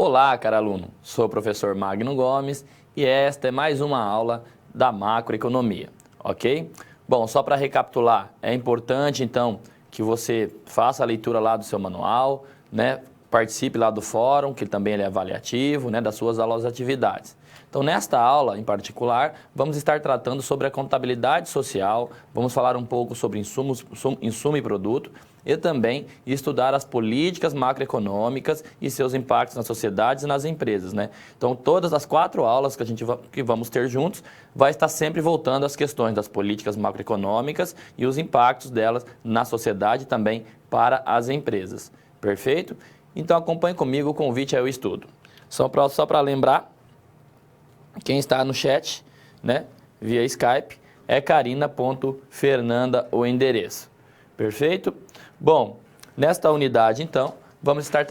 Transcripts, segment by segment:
Olá, caro aluno. Sou o professor Magno Gomes e esta é mais uma aula da macroeconomia, ok? Bom, só para recapitular, é importante então que você faça a leitura lá do seu manual, né? Participe lá do fórum, que também ele é avaliativo, né? Das suas aulas e atividades. Então, nesta aula, em particular, vamos estar tratando sobre a contabilidade social, vamos falar um pouco sobre insumo e produto e também estudar as políticas macroeconômicas e seus impactos nas sociedades e nas empresas, né? Então, todas as 4 aulas que vamos ter juntos vai estar sempre voltando às questões das políticas macroeconômicas e os impactos delas na sociedade e também para as empresas. Perfeito? Então, acompanhe comigo, o convite ao estudo. Só para lembrar, quem está no chat, né, via Skype, é carina.fernanda o endereço. Perfeito? Bom, nesta unidade, então, vamos estar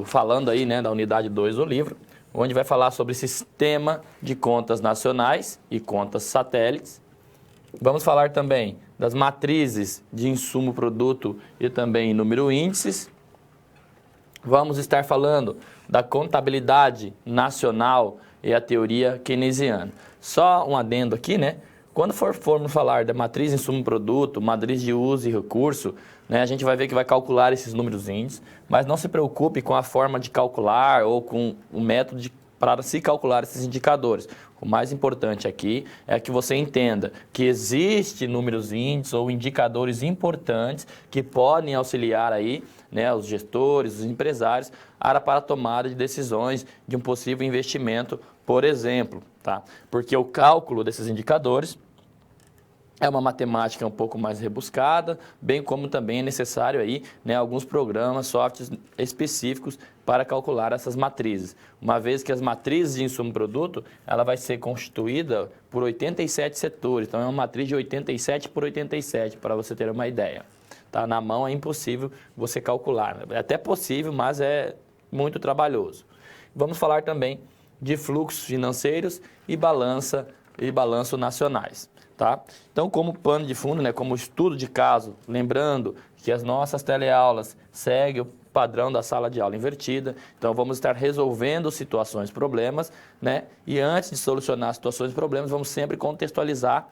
falando aí, né, da unidade 2 do livro, onde vai falar sobre sistema de contas nacionais e contas satélites. Vamos falar também das matrizes de insumo, produto e também número índices. Vamos estar falando da contabilidade nacional e a teoria keynesiana. Só um adendo aqui, né? Quando formos falar da matriz insumo-produto, matriz de uso e recurso, né, a gente vai ver que vai calcular esses números índices, mas não se preocupe com a forma de calcular ou com o método para se calcular esses indicadores. O mais importante aqui é que você entenda que existem números índices ou indicadores importantes que podem auxiliar aí, né, os gestores, os empresários, para a tomada de decisões de um possível investimento, por exemplo, tá? Porque o cálculo desses indicadores é uma matemática um pouco mais rebuscada, bem como também é necessário aí, né, alguns programas, softwares específicos para calcular essas matrizes. Uma vez que as matrizes de insumo-produto, ela vai ser constituída por 87 setores, então é uma matriz de 87 por 87, para você ter uma ideia. Tá? Na mão é impossível você calcular, é até possível, mas é muito trabalhoso. Vamos falar também de fluxos financeiros e balanço nacionais. Tá? Então, como pano de fundo, né, como estudo de caso, lembrando que as nossas teleaulas seguem o padrão da sala de aula invertida, então vamos estar resolvendo situações, problemas, né? E antes de solucionar situações e problemas, vamos sempre contextualizar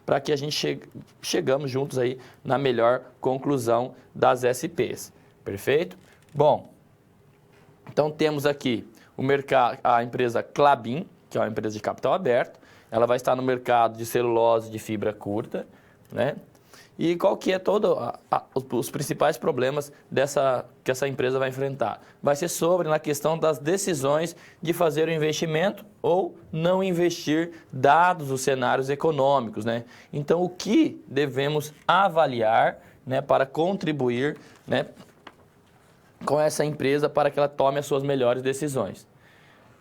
para que a gente chegamos juntos aí na melhor conclusão das SPs. Perfeito? Bom, então temos aqui a empresa Klabin, que é uma empresa de capital aberto. Ela vai estar no mercado de celulose de fibra curta, né? E qual que é os principais problemas que essa empresa vai enfrentar? Vai ser na questão das decisões de fazer o investimento ou não investir, dados os cenários econômicos, né? Então, o que devemos avaliar, né, para contribuir, né, com essa empresa para que ela tome as suas melhores decisões?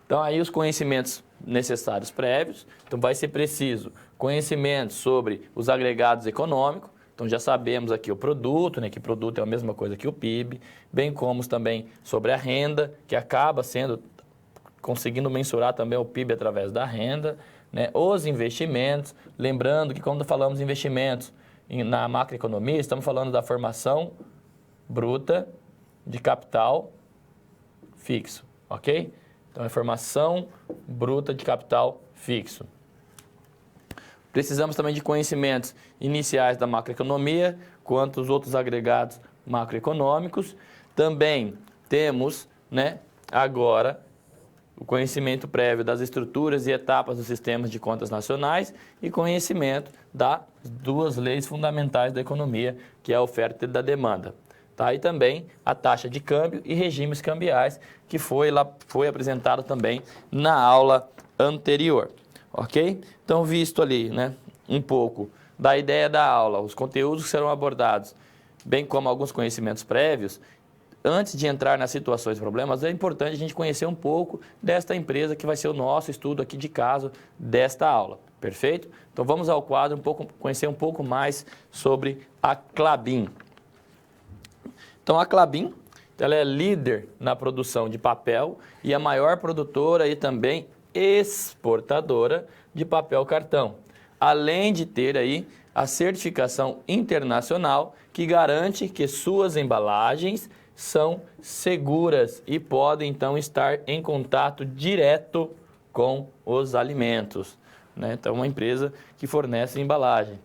Então, aí os conhecimentos necessários prévios, então vai ser preciso conhecimento sobre os agregados econômicos, então já sabemos aqui o produto, né, que produto é a mesma coisa que o PIB, bem como também sobre a renda, que acaba conseguindo mensurar também o PIB através da renda, né, os investimentos, lembrando que quando falamos em investimentos na macroeconomia, estamos falando da formação bruta de capital fixo, ok? Então, é formação bruta de capital fixo. Precisamos também de conhecimentos iniciais da macroeconomia, quanto os outros agregados macroeconômicos. Também temos, né, agora o conhecimento prévio das estruturas e etapas dos sistemas de contas nacionais e conhecimento das 2 leis fundamentais da economia, que é a oferta e da demanda. Tá? E também a taxa de câmbio e regimes cambiais, que foi apresentado também na aula anterior, ok? Então, visto ali, né, um pouco da ideia da aula, os conteúdos que serão abordados, bem como alguns conhecimentos prévios, antes de entrar nas situações e problemas, é importante a gente conhecer um pouco desta empresa que vai ser o nosso estudo aqui de caso desta aula, perfeito? Então, vamos ao quadro, conhecer um pouco mais sobre a Klabin. Então, a Klabin, ela é líder na produção de papel e a maior produtora e também exportadora de papel cartão, além de ter aí a certificação internacional que garante que suas embalagens são seguras e podem, então, estar em contato direto com os alimentos, né? Então, uma empresa que fornece embalagem.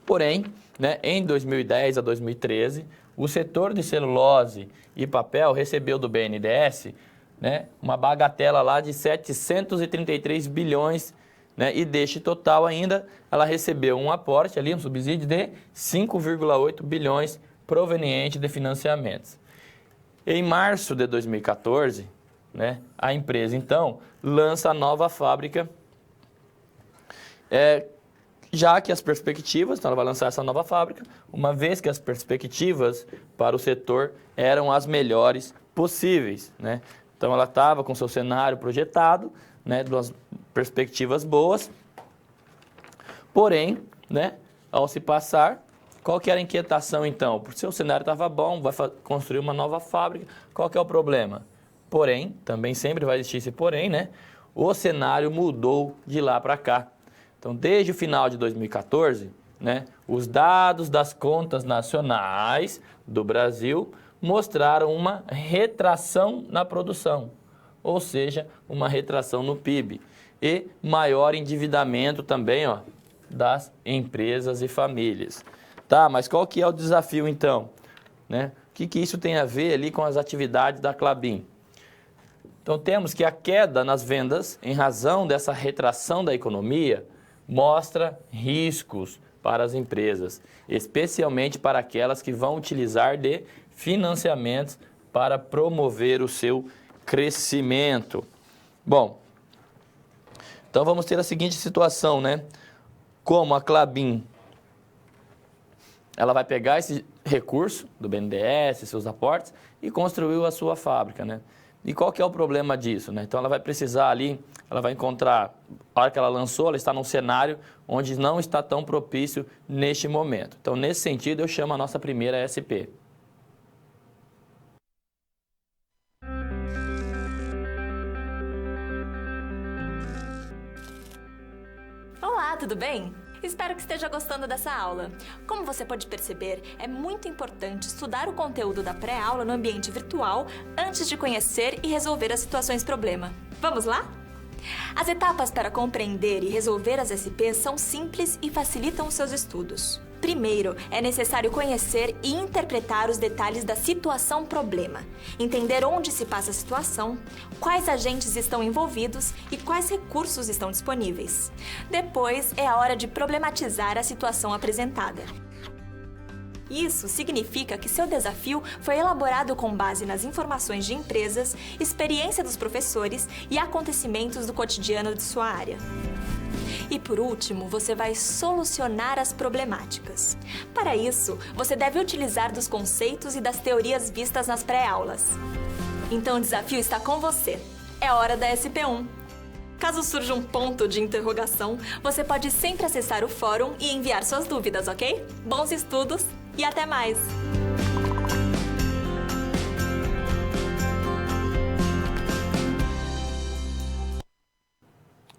Porém, né, em 2010 a 2013, o setor de celulose e papel recebeu do BNDES, né, uma bagatela lá de 733 bilhões, né, e deste total ainda ela recebeu um aporte ali, um subsídio de 5,8 bilhões proveniente de financiamentos. Em março de 2014, né, a empresa então lança a nova fábrica, já que as perspectivas, então ela vai lançar essa nova fábrica, uma vez que as perspectivas para o setor eram as melhores possíveis, né? Então ela estava com seu cenário projetado, né, duas perspectivas boas, porém, né, ao se passar, qual que era a inquietação então? Porque o seu cenário estava bom, vai construir uma nova fábrica, qual que é o problema? Porém, também sempre vai existir esse porém, né? O cenário mudou de lá para cá. Então, desde o final de 2014, né, os dados das contas nacionais do Brasil mostraram uma retração na produção, ou seja, uma retração no PIB e maior endividamento também, ó, das empresas e famílias. Tá, mas qual que é o desafio então? Né? O que isso tem a ver ali com as atividades da Klabin? Então, temos que a queda nas vendas, em razão dessa retração da economia, mostra riscos para as empresas, especialmente para aquelas que vão utilizar de financiamentos para promover o seu crescimento. Bom, então vamos ter a seguinte situação, né? Como a Klabin, ela vai pegar esse recurso do BNDES, seus aportes, e construiu a sua fábrica, né? E qual que é o problema disso, né? Então ela vai precisar ali, ela vai encontrar, a hora que ela lançou, ela está num cenário onde não está tão propício neste momento. Então, nesse sentido, eu chamo a nossa primeira SP. Olá, tudo bem? Espero que esteja gostando dessa aula. Como você pode perceber, é muito importante estudar o conteúdo da pré-aula no ambiente virtual antes de conhecer e resolver as situações problema. Vamos lá? As etapas para compreender e resolver as SPs são simples e facilitam os seus estudos. Primeiro, é necessário conhecer e interpretar os detalhes da situação problema, entender onde se passa a situação, quais agentes estão envolvidos e quais recursos estão disponíveis. Depois, é a hora de problematizar a situação apresentada. Isso significa que seu desafio foi elaborado com base nas informações de empresas, experiência dos professores e acontecimentos do cotidiano de sua área. E por último, você vai solucionar as problemáticas. Para isso, você deve utilizar dos conceitos e das teorias vistas nas pré-aulas. Então o desafio está com você. É hora da SP1. Caso surja um ponto de interrogação, você pode sempre acessar o fórum e enviar suas dúvidas, ok? Bons estudos e até mais!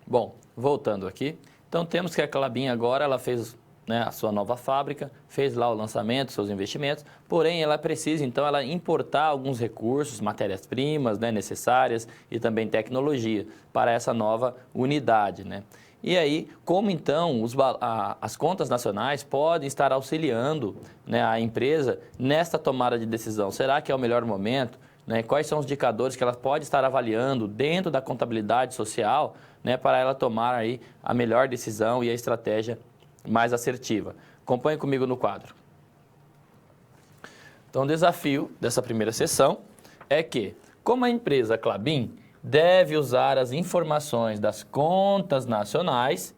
Bom, voltando aqui, então temos que a Klabin agora ela fez, né, a sua nova fábrica, fez lá o lançamento, seus investimentos, porém ela precisa então ela importar alguns recursos, matérias-primas, né, necessárias e também tecnologia para essa nova unidade, né? E aí, como então as contas nacionais podem estar auxiliando, né, a empresa nesta tomada de decisão? Será que é o melhor momento? Né? Quais são os indicadores que ela pode estar avaliando dentro da contabilidade social, né, para ela tomar aí a melhor decisão e a estratégia mais assertiva? Acompanhe comigo no quadro. Então, o desafio dessa primeira sessão é que, como a empresa Klabin deve usar as informações das contas nacionais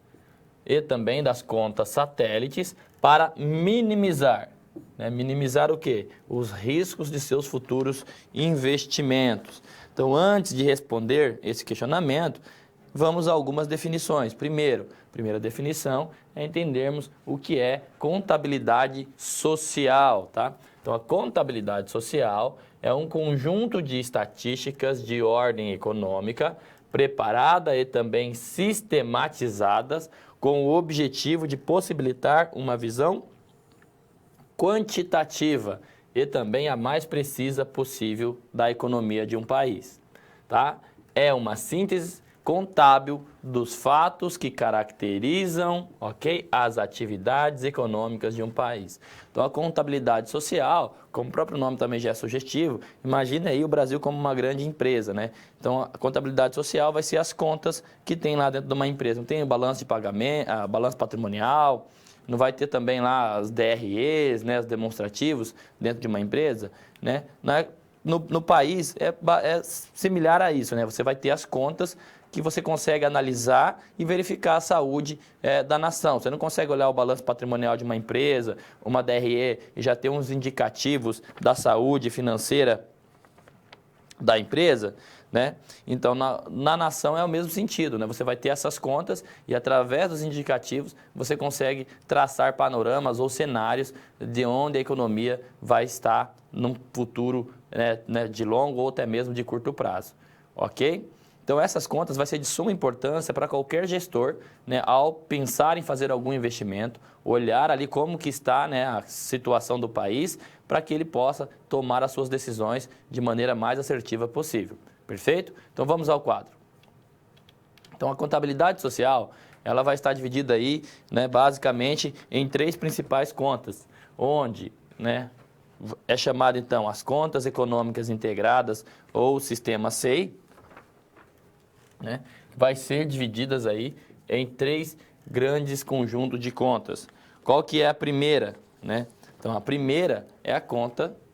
e também das contas satélites para minimizar, né? Minimizar o quê? Os riscos de seus futuros investimentos. Então, antes de responder esse questionamento, vamos a algumas definições. Primeira definição é entendermos o que é contabilidade social, tá? Então, a contabilidade social é um conjunto de estatísticas de ordem econômica preparada e também sistematizadas com o objetivo de possibilitar uma visão quantitativa e também a mais precisa possível da economia de um país, tá? É uma síntese contábil dos fatos que caracterizam, ok, as atividades econômicas de um país. Então, a contabilidade social, como o próprio nome também já é sugestivo, imagine aí o Brasil como uma grande empresa, né? Então, a contabilidade social vai ser as contas que tem lá dentro de uma empresa. Não tem o balanço de pagamento, balanço patrimonial, não vai ter também lá as DREs, né, os demonstrativos dentro de uma empresa, né? No país é similar a isso, né? Você vai ter as contas que você consegue analisar e verificar a saúde da nação. Você não consegue olhar o balanço patrimonial de uma empresa, uma DRE, e já ter uns indicativos da saúde financeira da empresa, né? Então, na nação é o mesmo sentido, né? Você vai ter essas contas e, através dos indicativos, você consegue traçar panoramas ou cenários de onde a economia vai estar num futuro, né, de longo ou até mesmo de curto prazo, ok? Então, essas contas vai ser de suma importância para qualquer gestor, né, ao pensar em fazer algum investimento, olhar ali como que está, né, a situação do país, para que ele possa tomar as suas decisões de maneira mais assertiva possível. Perfeito? Então, vamos ao quadro. Então, a contabilidade social, ela vai estar dividida aí, né, basicamente em 3 principais contas, onde, né, é chamada, então, as contas econômicas integradas ou sistema SEI, né, vai ser divididas aí em 3 grandes conjuntos de contas. Qual que é a primeira, né? Então, a primeira é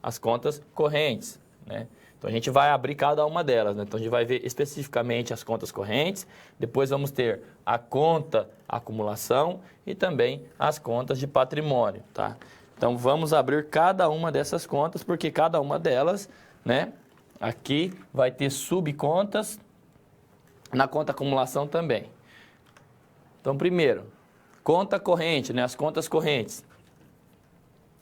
as contas correntes, né? Então, a gente vai abrir cada uma delas, né? Então, a gente vai ver especificamente as contas correntes, depois vamos ter a conta acumulação e também as contas de patrimônio, tá? Então, vamos abrir cada uma dessas contas, porque cada uma delas, né, aqui vai ter subcontas, na conta acumulação também. Então, primeiro, conta corrente, né? As contas correntes.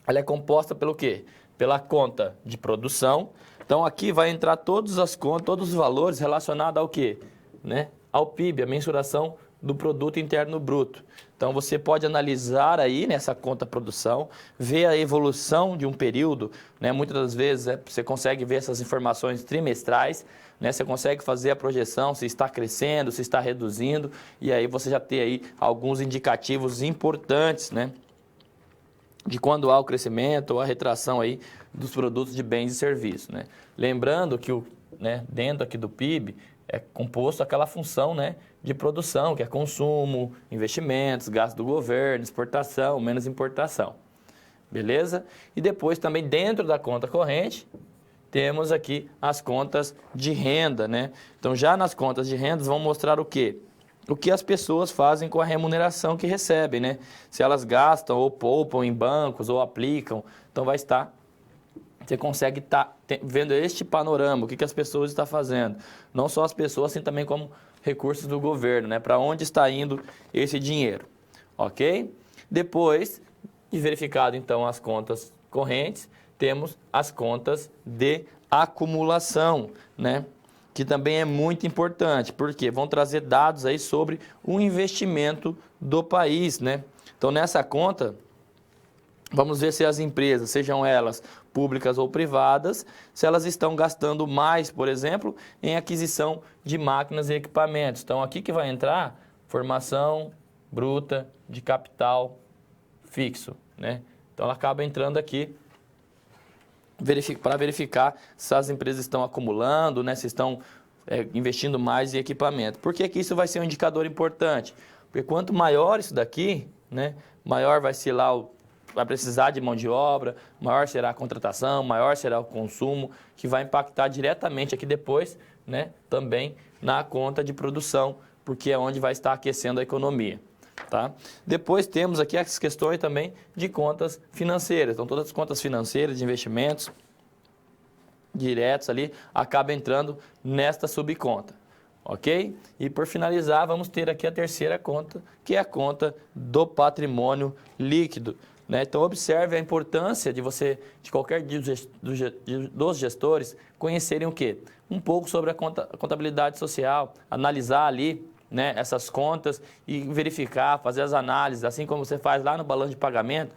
Ela é composta pelo quê? Pela conta de produção. Então, aqui vai entrar todas as contas, todos os valores relacionados ao quê? Né? Ao PIB, a mensuração do produto interno bruto. Então, você pode analisar aí nessa conta produção, ver a evolução de um período, né? Muitas das vezes você consegue ver essas informações trimestrais, né? Você consegue fazer a projeção se está crescendo, se está reduzindo, e aí você já tem aí alguns indicativos importantes, né, de quando há o crescimento ou a retração aí dos produtos de bens e serviços, né? Lembrando que dentro aqui do PIB é composto aquela função, né, de produção, que é consumo, investimentos, gasto do governo, exportação, menos importação. Beleza? E depois também dentro da conta corrente, temos aqui as contas de renda, né? Então, já nas contas de rendas, vão mostrar o quê? O que as pessoas fazem com a remuneração que recebem, né? Se elas gastam ou poupam em bancos ou aplicam, então vai estar... Você consegue estar vendo este panorama, o que as pessoas estão fazendo. Não só as pessoas, assim também como recursos do governo, né? Para onde está indo esse dinheiro, ok? Depois de verificado, então, as contas correntes, temos as contas de acumulação, né? Que também é muito importante, porque vão trazer dados aí sobre o investimento do país, né? Então, nessa conta, vamos ver se as empresas, sejam elas públicas ou privadas, se elas estão gastando mais, por exemplo, em aquisição de máquinas e equipamentos. Então, aqui que vai entrar formação bruta de capital fixo, né? Então, ela acaba entrando aqui para verificar se as empresas estão acumulando, né? Se estão investindo mais em equipamento. Por que isso vai ser um indicador importante? Porque quanto maior isso daqui, né, maior vai ser lá vai precisar de mão de obra, maior será a contratação, maior será o consumo, que vai impactar diretamente aqui depois, né, também na conta de produção, porque é onde vai estar aquecendo a economia. Tá? Depois temos aqui as questões também de contas financeiras. Então, todas as contas financeiras de investimentos diretos ali acabam entrando nesta subconta. Ok? E por finalizar, vamos ter aqui a terceira conta, que é a conta do patrimônio líquido. Né? Então, observe a importância de qualquer dos gestores, conhecerem o quê? Um pouco sobre a contabilidade social, analisar ali né, essas contas e verificar, fazer as análises, assim como você faz lá no balanço de pagamento,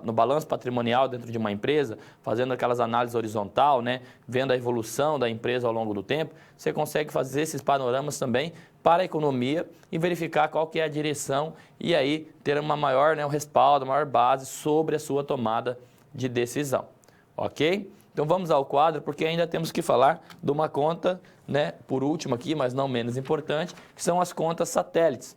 no balanço patrimonial dentro de uma empresa, fazendo aquelas análises horizontal, né, vendo a evolução da empresa ao longo do tempo, você consegue fazer esses panoramas também para a economia e verificar qual que é a direção e aí ter uma maior, né, um respaldo, uma maior base sobre a sua tomada de decisão, ok? Então vamos ao quadro, porque ainda temos que falar de uma conta, né, por último aqui, mas não menos importante, que são as contas satélites,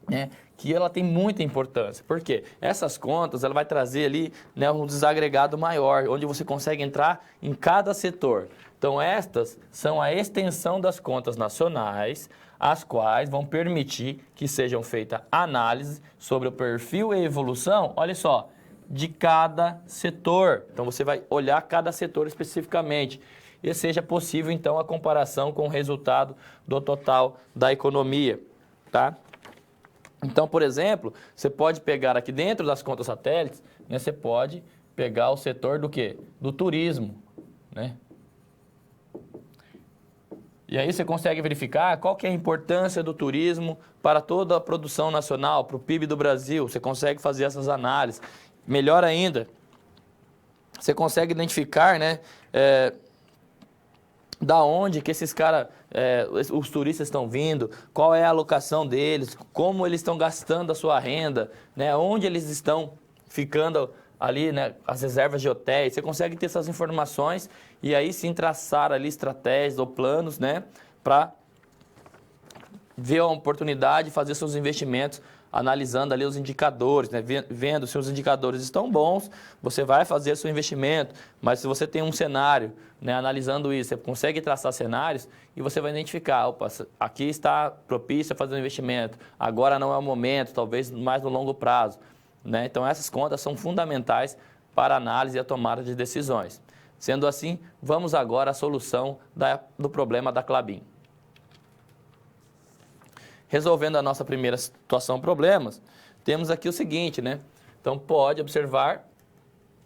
né, que ela tem muita importância. Por quê? Essas contas, ela vai trazer ali, né, um desagregado maior, onde você consegue entrar em cada setor. Então estas são a extensão das contas nacionais, as quais vão permitir que sejam feitas análises sobre o perfil e evolução, olha só, de cada setor. Então, você vai olhar cada setor especificamente e seja possível, então, a comparação com o resultado do total da economia, tá? Então, por exemplo, você pode pegar aqui dentro das contas satélites, né, você pode pegar o setor do quê? Do turismo, né? E aí você consegue verificar qual que é a importância do turismo para toda a produção nacional, para o PIB do Brasil. Você consegue fazer essas análises. Melhor ainda, você consegue identificar, né, da onde que esses caras, os turistas estão vindo, qual é a alocação deles, como eles estão gastando a sua renda, né, onde eles estão ficando ali, né, as reservas de hotéis. Você consegue ter essas informações e aí sim traçar ali estratégias ou planos, né, para ver a oportunidade de fazer seus investimentos, analisando ali os indicadores, né? Vendo se os indicadores estão bons, você vai fazer seu investimento. Mas se você tem um cenário, né, analisando isso, você consegue traçar cenários e você vai identificar, opa, aqui está propício a fazer um investimento, agora não é o momento, talvez mais no longo prazo, né? Então essas contas são fundamentais para a análise e a tomada de decisões. Sendo assim, vamos agora à solução do problema da Klabin. Resolvendo a nossa primeira situação, problemas, temos aqui o seguinte, né? Então, pode observar,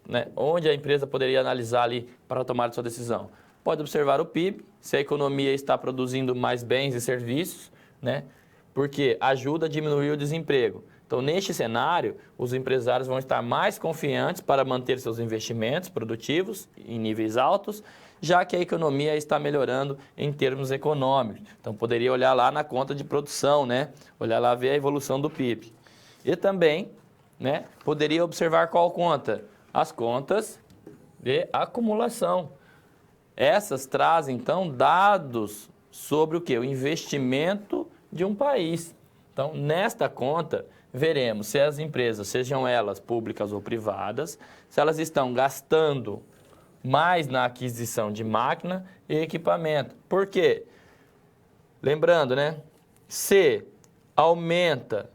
né, onde a empresa poderia analisar ali para tomar sua decisão. Pode observar o PIB, se a economia está produzindo mais bens e serviços, né? Porque ajuda a diminuir o desemprego. Então, neste cenário, os empresários vão estar mais confiantes para manter seus investimentos produtivos em níveis altos, já que a economia está melhorando em termos econômicos. Então, poderia olhar lá na conta de produção, né? Olhar lá, ver a evolução do PIB. E também, né, poderia observar qual conta? As contas de acumulação. Essas trazem, então, dados sobre o quê? O investimento de um país. Então, nesta conta, veremos se as empresas, sejam elas públicas ou privadas, se elas estão gastando mais na aquisição de máquina e equipamento. Por quê? Lembrando, né? Se aumenta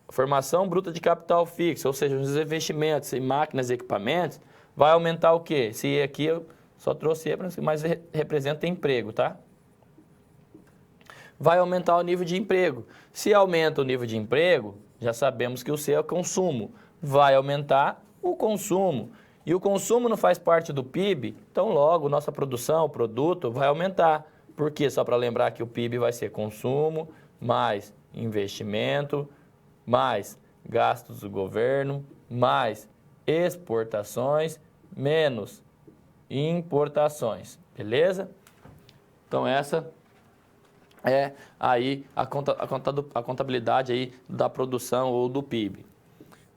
a formação bruta de capital fixo, ou seja, os investimentos em máquinas e equipamentos, vai aumentar o quê? Se aqui eu só trouxe, mas representa emprego, tá? Vai aumentar o nível de emprego. Se aumenta o nível de emprego, já sabemos que o C é o consumo. Vai aumentar o consumo. E o consumo não faz parte do PIB, então logo nossa produção, o produto vai aumentar. Por quê? Só para lembrar que o PIB vai ser consumo, mais investimento, mais gastos do governo, mais exportações, menos importações. Beleza? Então essa é aí a contabilidade aí da produção ou do PIB.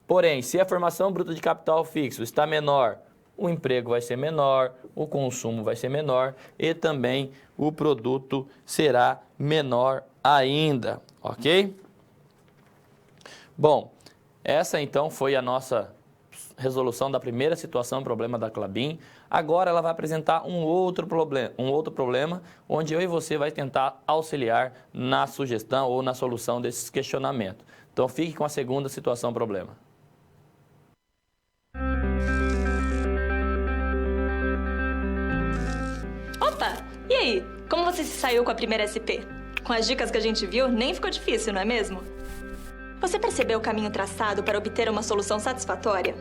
Porém, se a formação bruta de capital fixo está menor, o emprego vai ser menor, o consumo vai ser menor e também o produto será menor ainda, ok? Bom, essa então foi a nossa resolução da primeira situação, problema da Klabin. Agora ela vai apresentar um outro problema, onde eu e você vai tentar auxiliar na sugestão ou na solução desses questionamentos. Então fique com a segunda situação, problema. Opa! E aí? Como você se saiu com a primeira SP? Com as dicas que a gente viu, nem ficou difícil, não é mesmo? Você percebeu o caminho traçado para obter uma solução satisfatória?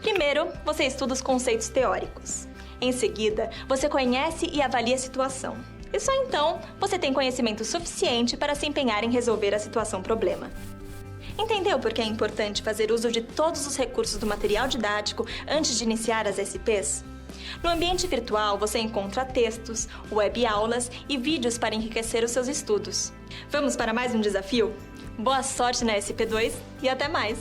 Primeiro, você estuda os conceitos teóricos. Em seguida, você conhece e avalia a situação. E só então você tem conhecimento suficiente para se empenhar em resolver a situação-problema. Entendeu por que é importante fazer uso de todos os recursos do material didático antes de iniciar as SPs? No ambiente virtual, você encontra textos, web-aulas e vídeos para enriquecer os seus estudos. Vamos para mais um desafio? Boa sorte na SP2 e até mais!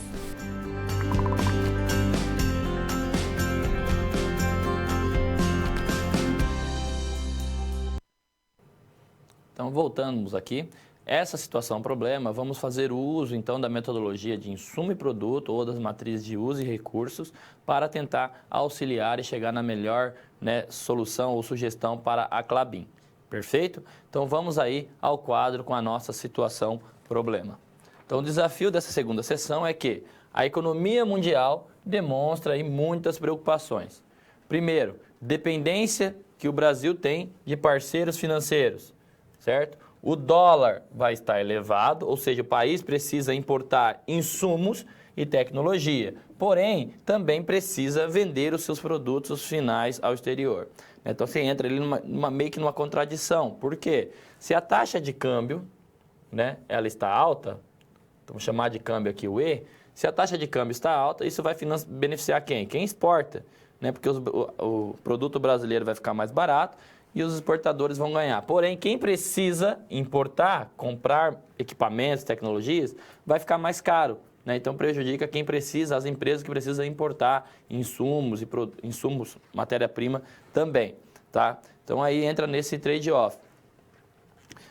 Então, voltamos aqui. Essa situação problema, vamos fazer uso, então, da metodologia de insumo e produto ou das matrizes de uso e recursos para tentar auxiliar e chegar na melhor, né, solução ou sugestão para a Klabin. Perfeito? Então, vamos aí ao quadro com a nossa situação problema. Então, o desafio dessa segunda sessão é que a economia mundial demonstra aí muitas preocupações. Primeiro, dependência que o Brasil tem de parceiros financeiros, certo? O dólar vai estar elevado, ou seja, o país precisa importar insumos e tecnologia, porém, também precisa vender os seus produtos finais ao exterior. Então, você entra ali meio que numa contradição. Por quê? Se a taxa de câmbio, né, ela está alta, então vou chamar de câmbio aqui o E, se a taxa de câmbio está alta, isso vai beneficiar quem? Quem exporta, né? Porque o produto brasileiro vai ficar mais barato e os exportadores vão ganhar. Porém, quem precisa importar, comprar equipamentos, tecnologias, vai ficar mais caro, né? Então, prejudica quem precisa, as empresas que precisam importar insumos, insumos, matéria-prima também, tá? Então, aí entra nesse trade-off.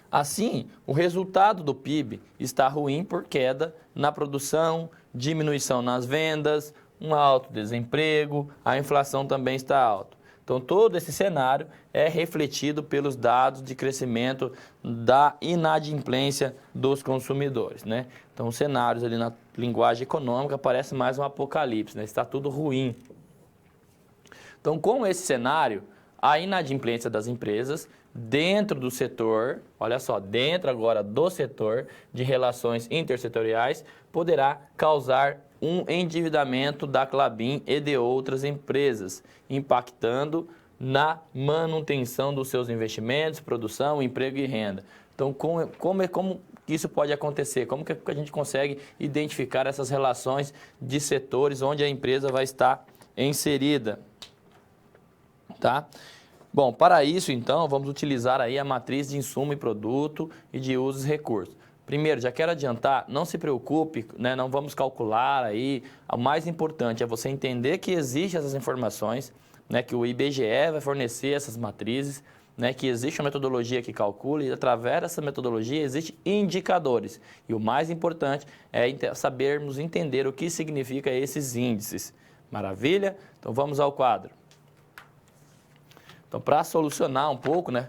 Assim, o resultado do PIB está ruim por queda na produção, diminuição nas vendas, um alto desemprego, a inflação também está alta. Então, todo esse cenário é refletido pelos dados de crescimento da inadimplência dos consumidores, né? Então, os cenários ali na linguagem econômica parecem mais um apocalipse, né? Está tudo ruim. Então, com esse cenário, a inadimplência das empresas dentro do setor, olha só, dentro agora do setor de relações intersetoriais, poderá causar um endividamento da Klabin e de outras empresas, impactando na manutenção dos seus investimentos, produção, emprego e renda. Então, como isso pode acontecer? Como que a gente consegue identificar essas relações de setores onde a empresa vai estar inserida? Tá? Bom, para isso, então, vamos utilizar aí a matriz de insumo e produto e de usos e recursos. Primeiro, já quero adiantar, não se preocupe, né, não vamos calcular aí. O mais importante é você entender que existem essas informações, né, que o IBGE vai fornecer essas matrizes, né, que existe uma metodologia que calcula e através dessa metodologia existem indicadores. E o mais importante é sabermos entender o que significa esses índices. Maravilha? Então vamos ao quadro. Então, para solucionar um pouco, né,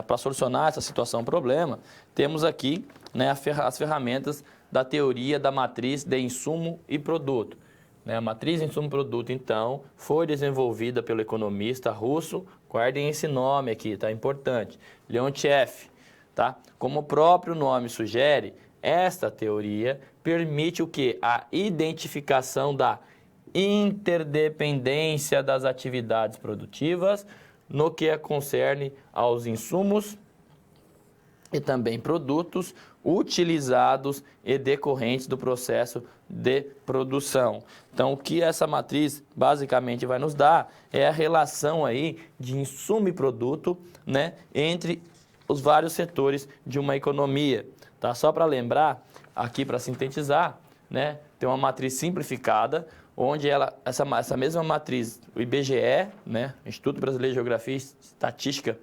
para solucionar essa situação problema, temos aqui, né, as ferramentas da teoria da matriz de insumo e produto. Né, a matriz de insumo e produto, então, foi desenvolvida pelo economista russo, guardem esse nome aqui, tá? Importante, Leontiev. Tá? Como o próprio nome sugere, esta teoria permite o quê? A identificação da interdependência das atividades produtivas no que concerne aos insumos e também produtos utilizados e decorrentes do processo de produção. Então, o que essa matriz basicamente vai nos dar é a relação aí de insumo e produto, né, entre os vários setores de uma economia. Tá? Só para lembrar, aqui para sintetizar, né, tem uma matriz simplificada, onde essa mesma matriz, o IBGE, né, Instituto Brasileiro de Geografia e Estatística,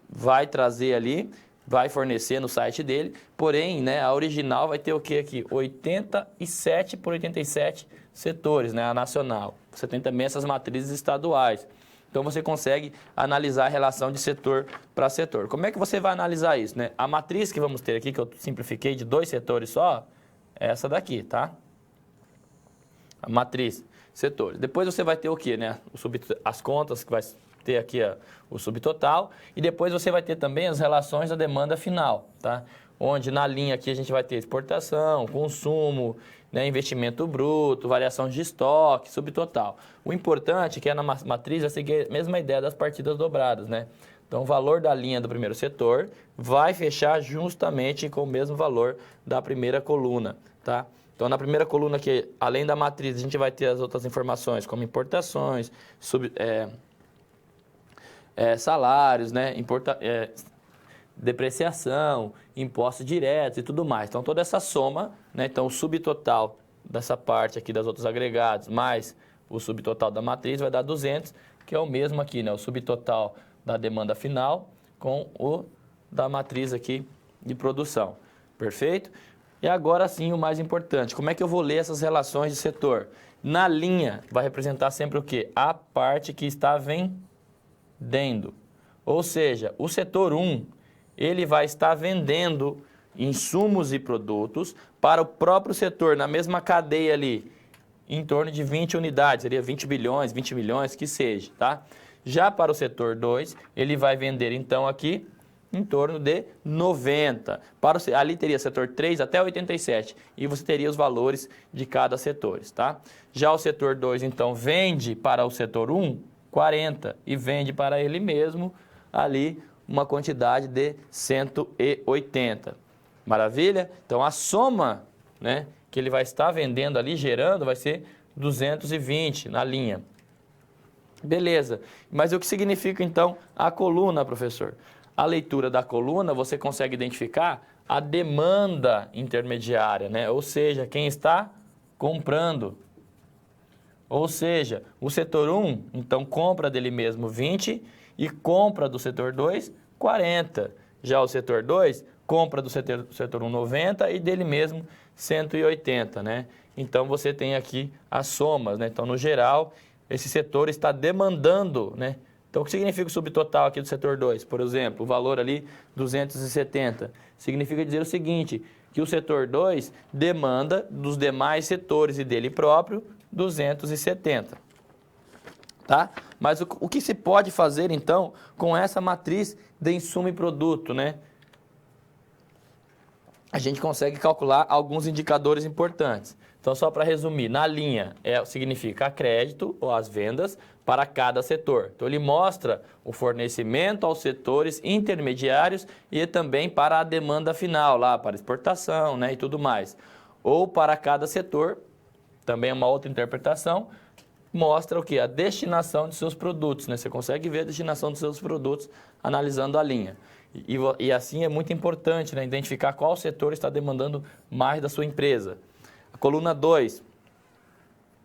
vai trazer ali, vai fornecer no site dele, porém, né, a original vai ter o que aqui? 87 por 87 setores, né, a nacional. Você tem também essas matrizes estaduais. Então, você consegue analisar a relação de setor para setor. Como é que você vai analisar isso, né? A matriz que vamos ter aqui, que eu simplifiquei de 2 setores só, é essa daqui, tá? A matriz, setores. Depois você vai ter o quê, né? As contas que vai ter aqui o subtotal e depois você vai ter também as relações da demanda final, tá? Onde na linha aqui a gente vai ter exportação, consumo, né, investimento bruto, variação de estoque, subtotal. O importante é que na matriz vai seguir a mesma ideia das partidas dobradas, né? Então, o valor da linha do primeiro setor vai fechar justamente com o mesmo valor da primeira coluna, tá? Então, na primeira coluna aqui, além da matriz, a gente vai ter as outras informações, como importações, salários, né? Depreciação, impostos diretos e tudo mais. Então, toda essa soma, né? Então, o subtotal dessa parte aqui das outros agregados, mais o subtotal da matriz, vai dar 200, que é o mesmo aqui, né? O subtotal da demanda final com o da matriz aqui de produção. Perfeito? E agora sim, o mais importante, como é que eu vou ler essas relações de setor? Na linha, vai representar sempre o quê? A parte que está vendendo. Ou seja, o setor 1, ele vai estar vendendo insumos e produtos para o próprio setor, na mesma cadeia ali, em torno de 20 unidades, seria 20 bilhões, 20 milhões, que seja, tá? Já para o setor 2, ele vai vender então aqui em torno de 90. Ali teria setor 3 até 87 e você teria os valores de cada setor, tá? Já o setor 2, então, vende para o setor 1 40 e vende para ele mesmo ali uma quantidade de 180. Maravilha? Então, a soma, né, que ele vai estar vendendo ali, gerando, vai ser 220 na linha. Beleza. Mas o que significa, então, a coluna, professor? A leitura da coluna, você consegue identificar a demanda intermediária, né? Ou seja, quem está comprando. Ou seja, o setor 1, então, compra dele mesmo 20 e compra do setor 2, 40. Já o setor 2, compra do setor 1, 90 e dele mesmo 180, né? Então, você tem aqui as somas, né? Então, no geral, esse setor está demandando, né? Então, o que significa o subtotal aqui do setor 2? Por exemplo, o valor ali 270. Significa dizer o seguinte, que o setor 2 demanda dos demais setores e dele próprio 270. Tá? Mas o que se pode fazer, então, com essa matriz de insumo e produto, né? A gente consegue calcular alguns indicadores importantes. Então, só para resumir, na linha significa a crédito ou as vendas para cada setor. Então, ele mostra o fornecimento aos setores intermediários e também para a demanda final, lá para exportação, né, e tudo mais. Ou para cada setor, também é uma outra interpretação, mostra o quê? A destinação de seus produtos, né? Você consegue ver a destinação dos seus produtos analisando a linha. E assim é muito importante, né, identificar qual setor está demandando mais da sua empresa. A coluna 2,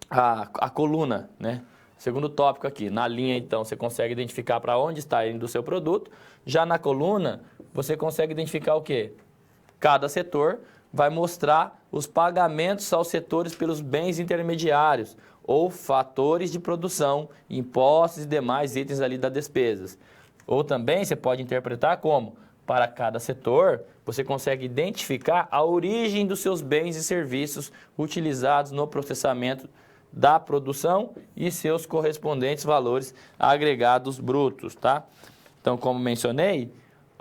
a coluna, né? Segundo tópico aqui, na linha, então, você consegue identificar para onde está indo o seu produto. Já na coluna, você consegue identificar o quê? Cada setor vai mostrar os pagamentos aos setores pelos bens intermediários ou fatores de produção, impostos e demais itens ali das despesas. Ou também você pode interpretar como, para cada setor, você consegue identificar a origem dos seus bens e serviços utilizados no processamento da produção e seus correspondentes valores agregados brutos, tá? Então, como mencionei,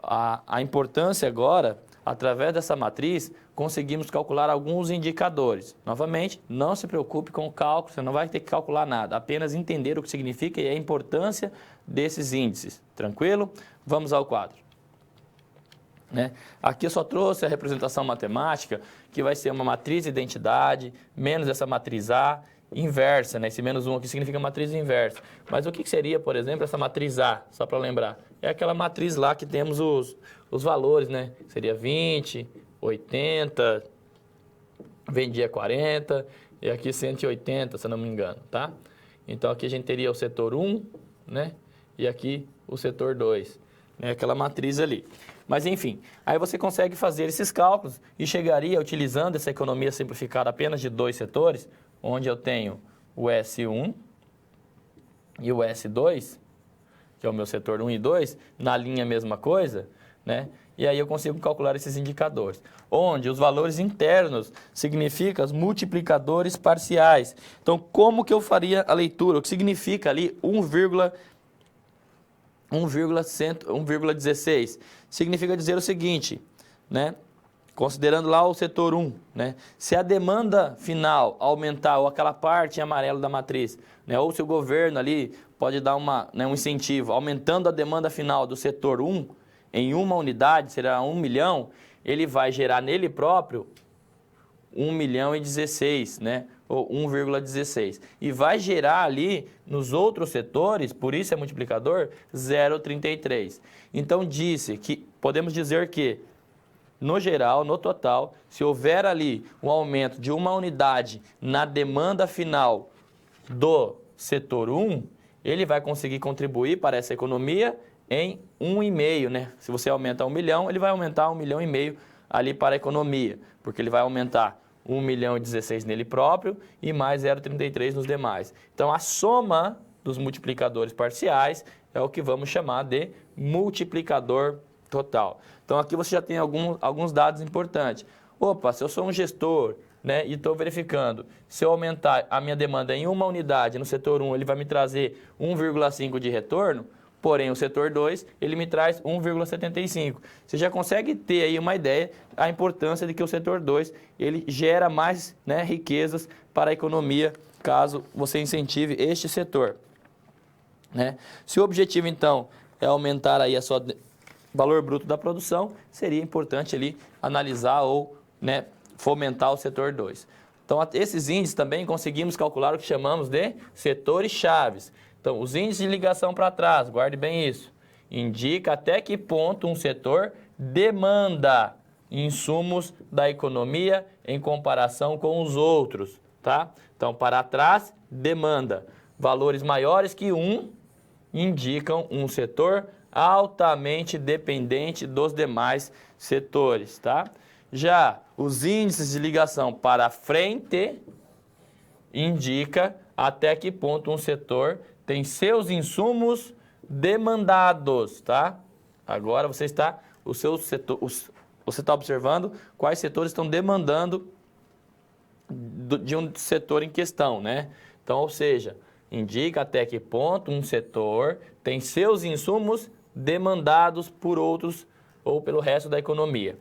a importância agora, através dessa matriz, conseguimos calcular alguns indicadores. Novamente, não se preocupe com o cálculo, você não vai ter que calcular nada, apenas entender o que significa e a importância desses índices. Tranquilo? Vamos ao quadro. Né? Aqui eu só trouxe a representação matemática, que vai ser uma matriz de identidade, menos essa matriz A, inversa, né? Esse menos 1 aqui significa matriz inversa. Mas o que seria, por exemplo, essa matriz A, só para lembrar? É aquela matriz lá que temos os valores, né? Seria 20, 80, vendia 40 e aqui 180, se eu não me engano, tá? Então aqui a gente teria o setor 1, né? E aqui o setor 2, né? Aquela matriz ali. Mas enfim, aí você consegue fazer esses cálculos e chegaria, utilizando essa economia simplificada apenas de dois setores, onde eu tenho o S1 e o S2, que é o meu setor 1 e 2, na linha a mesma coisa, né? E aí eu consigo calcular esses indicadores, onde os valores internos significam os multiplicadores parciais. Então, como que eu faria a leitura? O que significa ali 1,16? Significa dizer o seguinte, né? Considerando lá o setor 1, né? Se a demanda final aumentar, ou aquela parte em amarelo da matriz, né? Ou se o governo ali pode dar um incentivo, aumentando a demanda final do setor 1 em uma unidade, será 1 milhão, ele vai gerar nele próprio 1.016.000, né? Ou 1,16. E vai gerar ali nos outros setores, por isso é multiplicador, 0,33. Então, podemos dizer que, no geral, no total, se houver ali um aumento de uma unidade na demanda final do setor 1, ele vai conseguir contribuir para essa economia em 1,5, né? Se você aumenta 1 milhão, ele vai aumentar 1,5 milhão ali para a economia, porque ele vai aumentar 1.016.000 nele próprio e mais 0,33 nos demais. Então, a soma dos multiplicadores parciais é o que vamos chamar de multiplicador total. Então, aqui você já tem alguns dados importantes. Opa, se eu sou um gestor, né, e estou verificando, se eu aumentar a minha demanda em uma unidade no setor 1, ele vai me trazer 1,5 de retorno, porém o setor 2, ele me traz 1,75. Você já consegue ter aí uma ideia da importância de que o setor 2, ele gera mais, né, riquezas para a economia, caso você incentive este setor, né? Se o objetivo, então, é aumentar aí valor bruto da produção, seria importante ali analisar ou, né, fomentar o setor 2. Então, esses índices também conseguimos calcular o que chamamos de setores chaves. Então, os índices de ligação para trás, guarde bem isso, indica até que ponto um setor demanda insumos da economia em comparação com os outros, tá? Então, para trás, demanda. Valores maiores que 1 indicam um setor altamente dependente dos demais setores, tá? Já os índices de ligação para frente indica até que ponto um setor tem seus insumos demandados, tá? Agora você está observando quais setores estão demandando de um setor em questão, né? Então, ou seja, indica até que ponto um setor tem seus insumos demandados por outros ou pelo resto da economia.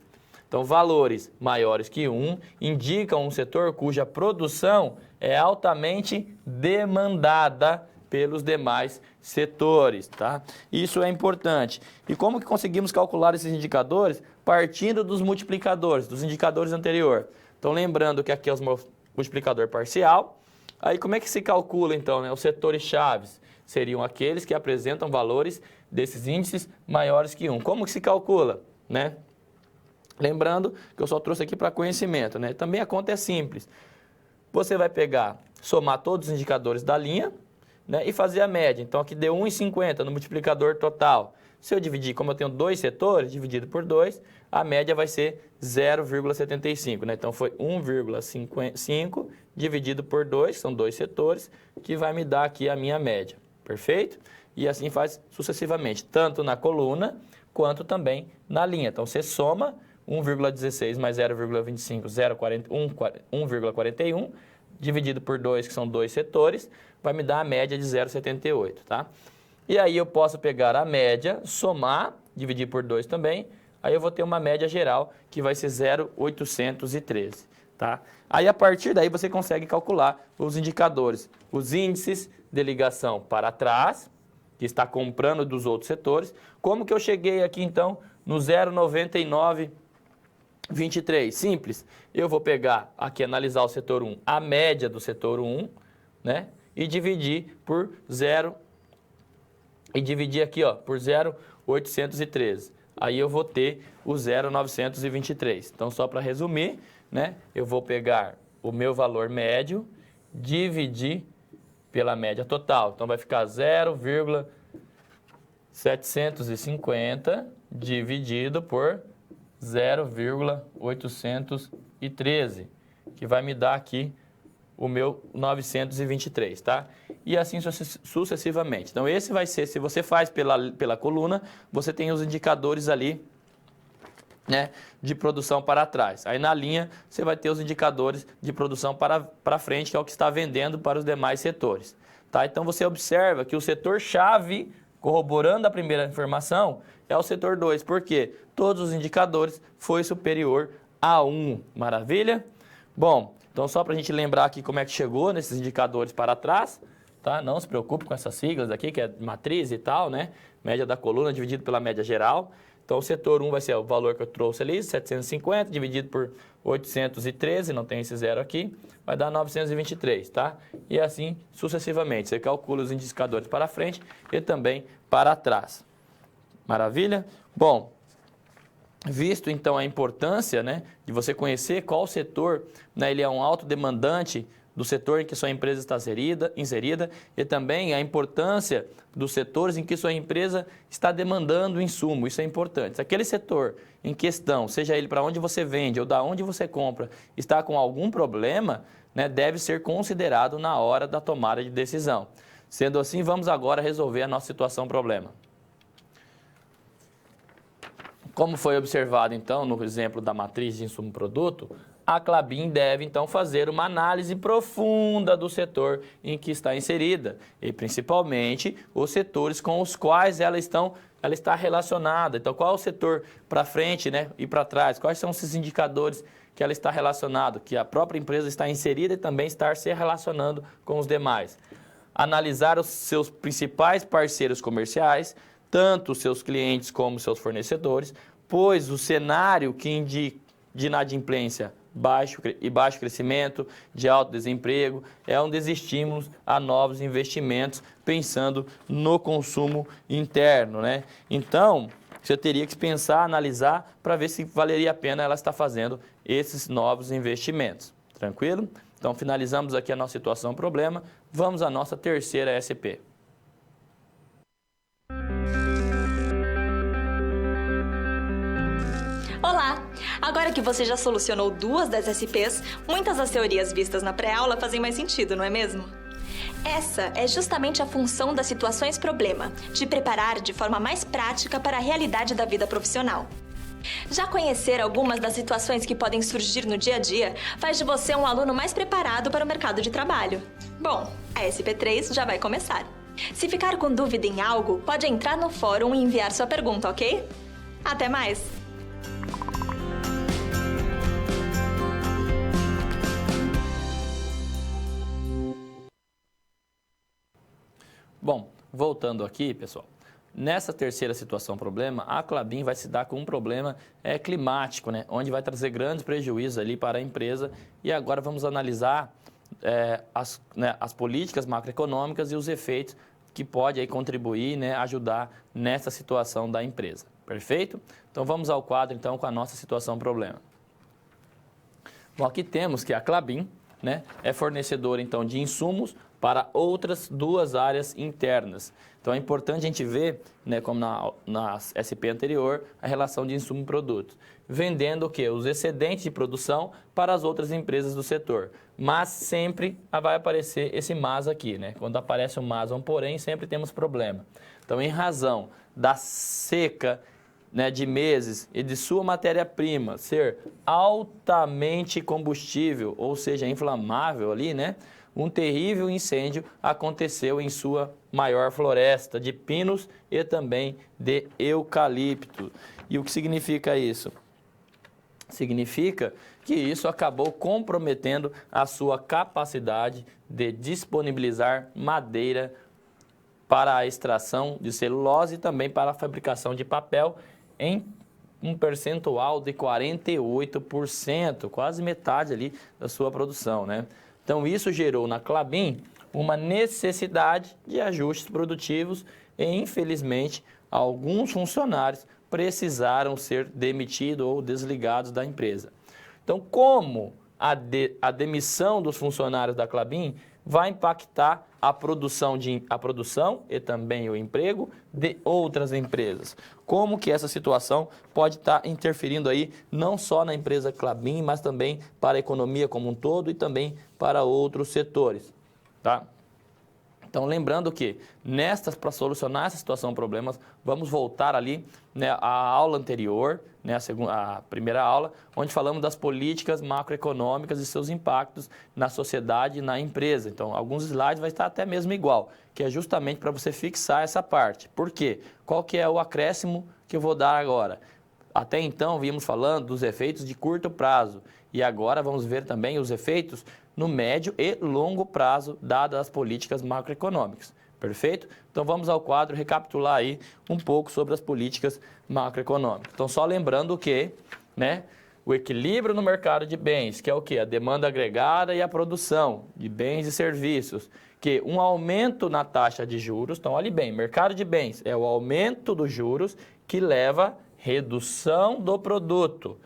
Então, valores maiores que 1 indicam um setor cuja produção é altamente demandada pelos demais setores, tá? Isso é importante. E como que conseguimos calcular esses indicadores? Partindo dos multiplicadores, dos indicadores anteriores. Então, lembrando que aqui é o multiplicador parcial. Aí, como é que se calcula, então, né? Os setores chaves seriam aqueles que apresentam valores desses índices maiores que 1. Como que se calcula, né? Lembrando que eu só trouxe aqui para conhecimento, né? Também a conta é simples. Você vai somar todos os indicadores da linha, né, e fazer a média. Então, aqui deu 1,50 no multiplicador total. Se eu dividir, como eu tenho 2 setores, dividido por 2, a média vai ser 0,75. Né? Então, foi 1,5 dividido por 2, são 2 setores, que vai me dar aqui a minha média. Perfeito? E assim faz sucessivamente, tanto na coluna, quanto também na linha. Então, você soma 1,16 mais 0,25, 1,41, dividido por 2, que são 2 setores, vai me dar a média de 0,78, tá? E aí eu posso pegar a média, somar, dividir por 2 também, aí eu vou ter uma média geral que vai ser 0,813, tá? Aí a partir daí você consegue calcular os indicadores, os índices de ligação para trás, que está comprando dos outros setores. Como que eu cheguei aqui então no 0,9923? Simples, eu vou pegar aqui, analisar o setor 1, a média do setor 1, né? E dividir por 0, e dividir aqui, ó, por 0,813. Aí eu vou ter o 0,923. Então, só para resumir, né? Eu vou pegar o meu valor médio, dividir pela média total. Então, vai ficar 0,750 dividido por 0,813, que vai me dar aqui o meu 923, tá? E assim sucessivamente. Então, esse vai ser, se você faz pela coluna, você tem os indicadores ali, né, de produção para trás. Aí na linha, você vai ter os indicadores de produção para frente, que é o que está vendendo para os demais setores, tá? Então, você observa que o setor-chave, corroborando a primeira informação, é o setor 2, porque todos os indicadores foi superior a 1. Maravilha? Bom, então só para a gente lembrar aqui como é que chegou nesses indicadores para trás, tá? Não se preocupe com essas siglas aqui, que é matriz e tal, né? Média da coluna dividido pela média geral. Então, o setor 1 vai ser o valor que eu trouxe ali, 750, dividido por 813, não tem esse zero aqui, vai dar 923, tá? E assim sucessivamente. Você calcula os indicadores para frente e também para trás. Maravilha? Bom, visto então a importância, né, de você conhecer qual setor, né, ele é um alto demandante do setor em que sua empresa está inserida e também a importância dos setores em que sua empresa está demandando insumo. Isso é importante. Se aquele setor em questão, seja ele para onde você vende ou da onde você compra, está com algum problema, né, deve ser considerado na hora da tomada de decisão. Sendo assim, vamos agora resolver a nossa situação-problema. Como foi observado, então, no exemplo da matriz de insumo-produto, a Klabin deve, então, fazer uma análise profunda do setor em que está inserida e, principalmente, os setores com os quais ela está relacionada. Então, qual é o setor para frente, né, e para trás? Quais são esses indicadores que ela está relacionada, que a própria empresa está inserida e também está se relacionando com os demais? Analisar os seus principais parceiros comerciais, tanto os seus clientes como os seus fornecedores, pois o cenário de inadimplência baixo crescimento, de alto desemprego, é um dos estímulos a novos investimentos, pensando no consumo interno, né? Então, você teria que pensar, analisar, para ver se valeria a pena ela estar fazendo esses novos investimentos. Tranquilo? Então, finalizamos aqui a nossa situação-problema. Vamos à nossa terceira SP. Olá! Agora que você já solucionou 2 das SPs, muitas das teorias vistas na pré-aula fazem mais sentido, não é mesmo? Essa é justamente a função das situações-problema, te preparar de forma mais prática para a realidade da vida profissional. Já conhecer algumas das situações que podem surgir no dia a dia faz de você um aluno mais preparado para o mercado de trabalho. Bom, a SP3 já vai começar. Se ficar com dúvida em algo, pode entrar no fórum e enviar sua pergunta, ok? Até mais! Bom, voltando aqui, pessoal, nessa terceira situação-problema, a Klabin vai se dar com um problema climático, né, onde vai trazer grandes prejuízos ali para a empresa. E agora vamos analisar as políticas macroeconômicas e os efeitos que pode aí contribuir, né, ajudar nessa situação da empresa. Perfeito? Então vamos ao quadro então com a nossa situação-problema. Bom, aqui temos que a Klabin, né, é fornecedora então de insumos para outras 2 áreas internas. Então é importante a gente ver, né, como na SP anterior, a relação de insumo e produto. Vendendo o quê? Os excedentes de produção para as outras empresas do setor. Mas sempre vai aparecer esse mas aqui, né? Quando aparece um mas ou um porém, sempre temos problema. Então, em razão da seca, né, de meses e de sua matéria-prima ser altamente combustível, ou seja, inflamável ali, né? Um terrível incêndio aconteceu em sua maior floresta de pinos e também de eucalipto. E o que significa isso? Significa que isso acabou comprometendo a sua capacidade de disponibilizar madeira para a extração de celulose e também para a fabricação de papel em um percentual de 48%, quase metade ali da sua produção, né? Então, isso gerou na Klabin uma necessidade de ajustes produtivos e, infelizmente, alguns funcionários precisaram ser demitidos ou desligados da empresa. Então, como a demissão dos funcionários da Klabin vai impactar a produção e também o emprego de outras empresas? Como que essa situação pode estar interferindo aí não só na empresa Klabin, mas também para a economia como um todo e também para outros setores, tá? Então, lembrando que para solucionar essa situação problemas, vamos voltar ali, né, à aula anterior, né, a primeira aula, onde falamos das políticas macroeconômicas e seus impactos na sociedade e na empresa. Então, alguns slides vai estar até mesmo igual, que é justamente para você fixar essa parte. Por quê? Qual que é o acréscimo que eu vou dar agora? Até então, vimos falando dos efeitos de curto prazo e agora vamos ver também os efeitos no médio e longo prazo, dadas as políticas macroeconômicas. Perfeito? Então, vamos ao quadro recapitular aí um pouco sobre as políticas macroeconômicas. Então, só lembrando que, né, o equilíbrio no mercado de bens, que é o quê? A demanda agregada e a produção de bens e serviços, que um aumento na taxa de juros, então olhe bem, mercado de bens é o aumento dos juros que leva a redução do produto.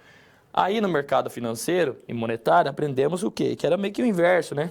Aí no mercado financeiro e monetário aprendemos o quê? Que era meio que o inverso, né?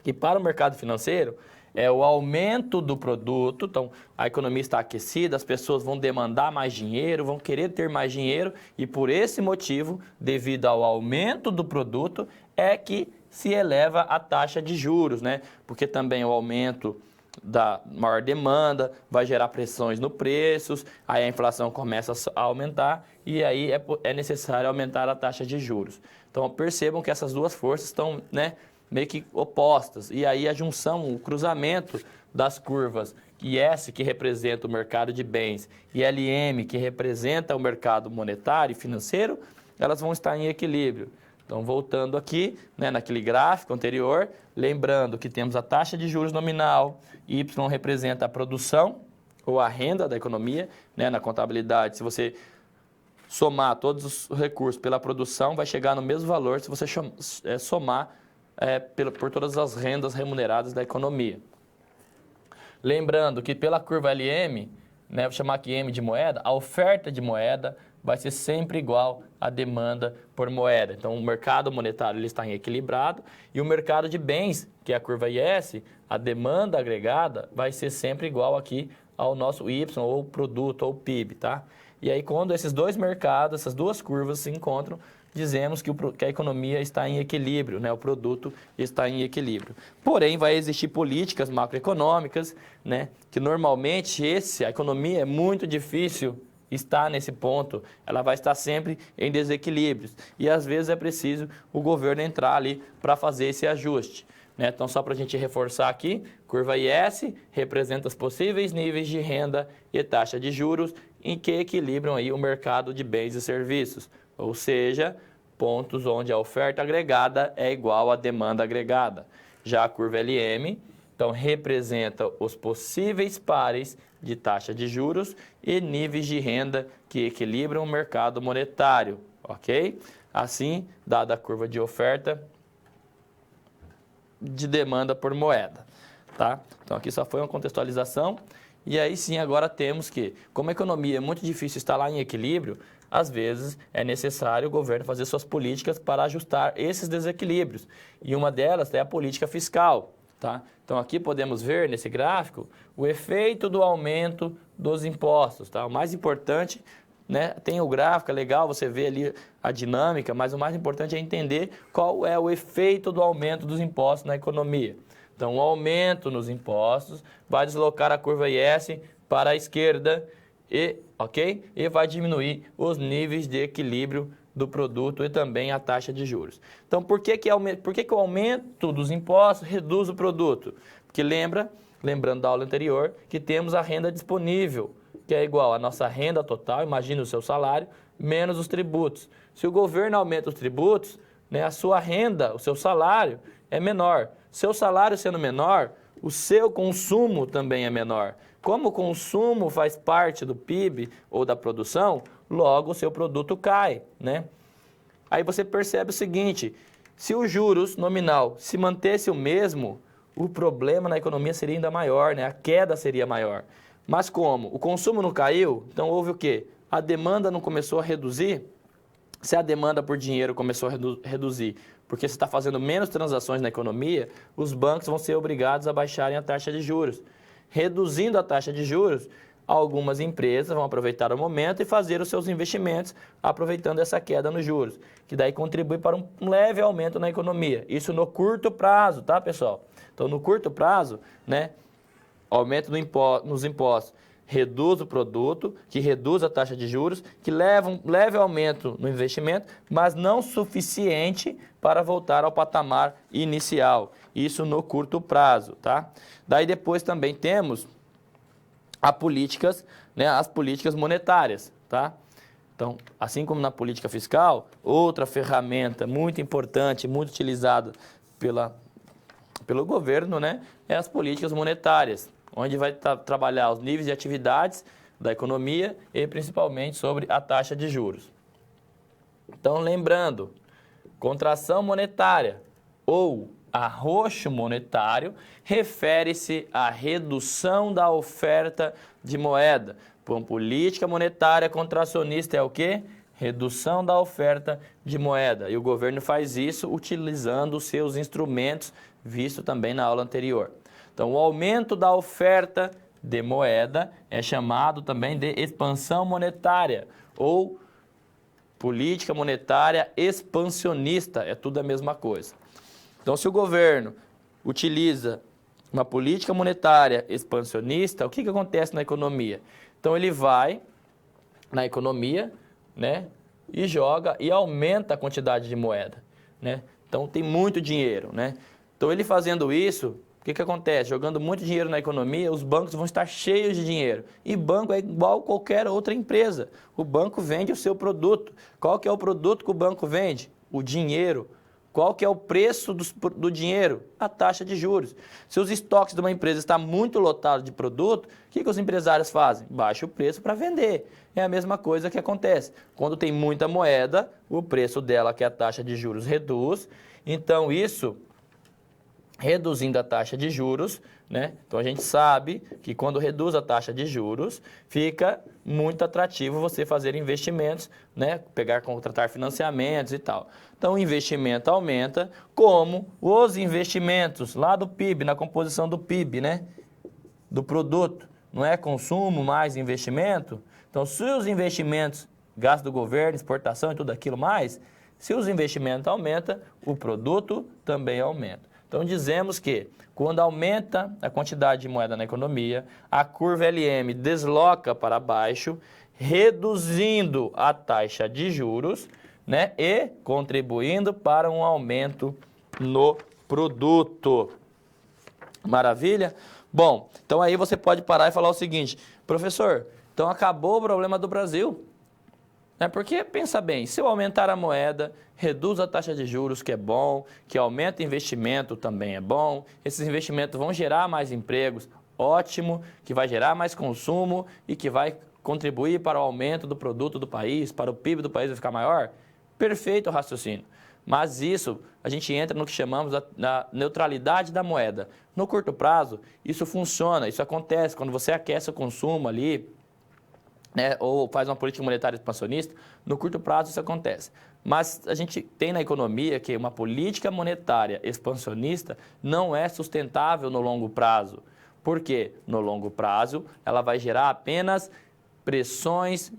Que para o mercado financeiro é o aumento do produto, então a economia está aquecida, as pessoas vão demandar mais dinheiro, vão querer ter mais dinheiro e por esse motivo, devido ao aumento do produto, é que se eleva a taxa de juros, né? Porque também o aumento da maior demanda vai gerar pressões nos preços, aí a inflação começa a aumentar e aí é necessário aumentar a taxa de juros. Então percebam que essas duas forças estão, né, meio que opostas. E aí a junção, o cruzamento das curvas IS, que representa o mercado de bens, e LM, que representa o mercado monetário e financeiro, elas vão estar em equilíbrio. Então, voltando aqui, né, naquele gráfico anterior, lembrando que temos a taxa de juros nominal, Y representa a produção ou a renda da economia, né, na contabilidade. Se você somar todos os recursos pela produção, vai chegar no mesmo valor se você somar por todas as rendas remuneradas da economia. Lembrando que pela curva LM, né, vou chamar aqui M de moeda, a oferta de moeda vai ser sempre igual à demanda por moeda. Então, o mercado monetário ele está em equilibrado e o mercado de bens, que é a curva IS, a demanda agregada vai ser sempre igual aqui ao nosso Y, ou produto, ou PIB, tá? E aí, quando esses dois mercados, essas duas curvas se encontram, dizemos que a economia está em equilíbrio, né? O produto está em equilíbrio. Porém, vai existir políticas macroeconômicas, né? Que normalmente a economia é muito difícil estar nesse ponto, ela vai estar sempre em desequilíbrios. E às vezes é preciso o governo entrar ali para fazer esse ajuste, né? Então, só para a gente reforçar aqui, curva IS representa os possíveis níveis de renda e taxa de juros em que equilibram aí o mercado de bens e serviços. Ou seja, pontos onde a oferta agregada é igual à demanda agregada. Já a curva LM, então, representa os possíveis pares de taxa de juros e níveis de renda que equilibram o mercado monetário, ok? Assim, dada a curva de oferta de demanda por moeda, tá? Então, aqui só foi uma contextualização. E aí sim, agora temos que, como a economia é muito difícil estar lá em equilíbrio, às vezes é necessário o governo fazer suas políticas para ajustar esses desequilíbrios. E uma delas é a política fiscal, tá? Então, aqui podemos ver nesse gráfico o efeito do aumento dos impostos, tá? O mais importante, né, tem o gráfico, é legal você ver ali a dinâmica, mas o mais importante é entender qual é o efeito do aumento dos impostos na economia. Então, o aumento nos impostos vai deslocar a curva IS para a esquerda e vai diminuir os níveis de equilíbrio do produto e também a taxa de juros. Então, por que o aumento dos impostos reduz o produto? Porque lembrando da aula anterior, que temos a renda disponível, que é igual à nossa renda total, imagine o seu salário, menos os tributos. Se o governo aumenta os tributos, né, a sua renda, o seu salário é menor. Seu salário sendo menor, o seu consumo também é menor. Como o consumo faz parte do PIB ou da produção, logo o seu produto cai, né? Aí você percebe o seguinte, se o juros nominal se mantesse o mesmo, o problema na economia seria ainda maior, né? A queda seria maior. Mas como? O consumo não caiu, então houve o quê? A demanda não começou a reduzir? Se a demanda por dinheiro começou a reduzir, porque você está fazendo menos transações na economia, os bancos vão ser obrigados a baixarem a taxa de juros. Reduzindo a taxa de juros, algumas empresas vão aproveitar o momento e fazer os seus investimentos aproveitando essa queda nos juros, que daí contribui para um leve aumento na economia. Isso no curto prazo, tá, pessoal? Então, no curto prazo, né, aumento nos impostos reduz o produto, que reduz a taxa de juros, que leva um leve aumento no investimento, mas não suficiente para voltar ao patamar inicial. Isso no curto prazo, tá? Daí depois também temos as políticas monetárias, tá? Então, assim como na política fiscal, outra ferramenta muito importante, muito utilizada pelo governo, né, é as políticas monetárias, onde vai trabalhar os níveis de atividades da economia e principalmente sobre a taxa de juros. Então, lembrando, contração monetária ou arroxo monetário refere-se à redução da oferta de moeda. Por política monetária contracionista é o quê? Redução da oferta de moeda. E o governo faz isso utilizando os seus instrumentos, visto também na aula anterior. Então, o aumento da oferta de moeda é chamado também de expansão monetária ou política monetária expansionista. É tudo a mesma coisa. Então, se o governo utiliza uma política monetária expansionista, o que acontece na economia? Então, ele vai na economia, né, e joga e aumenta a quantidade de moeda, né? Então, tem muito dinheiro, né? Então, ele fazendo isso, o que acontece? Jogando muito dinheiro na economia, os bancos vão estar cheios de dinheiro. E banco é igual a qualquer outra empresa. O banco vende o seu produto. Qual que é o produto que o banco vende? O dinheiro. Qual que é o preço do dinheiro? A taxa de juros. Se os estoques de uma empresa estão muito lotados de produto, o que os empresários fazem? Baixa o preço para vender. É a mesma coisa que acontece. Quando tem muita moeda, o preço dela, que é a taxa de juros, reduz. Então, isso, reduzindo a taxa de juros, né? Então, a gente sabe que quando reduz a taxa de juros, fica muito atrativo você fazer investimentos, né? Contratar financiamentos e tal. Então, o investimento aumenta, como os investimentos lá do PIB, na composição do PIB, né? Do produto. Não é consumo mais investimento? Então, se os investimentos, gasto do governo, exportação e tudo aquilo mais, se os investimentos aumentam, o produto também aumenta. Então, dizemos que quando aumenta a quantidade de moeda na economia, a curva LM desloca para baixo, reduzindo a taxa de juros, né, e contribuindo para um aumento no produto. Maravilha? Bom, então aí você pode parar e falar o seguinte, professor, então acabou o problema do Brasil. Porque, pensa bem, se eu aumentar a moeda, reduz a taxa de juros, que é bom, que aumenta o investimento, também é bom, esses investimentos vão gerar mais empregos, ótimo, que vai gerar mais consumo e que vai contribuir para o aumento do produto do país, para o PIB do país vai ficar maior? Perfeito o raciocínio. Mas isso, a gente entra no que chamamos da neutralidade da moeda. No curto prazo, isso funciona, isso acontece quando você aquece o consumo ali, né, ou faz uma política monetária expansionista, no curto prazo isso acontece. Mas a gente tem na economia que uma política monetária expansionista não é sustentável no longo prazo. Por quê? No longo prazo, ela vai gerar apenas pressões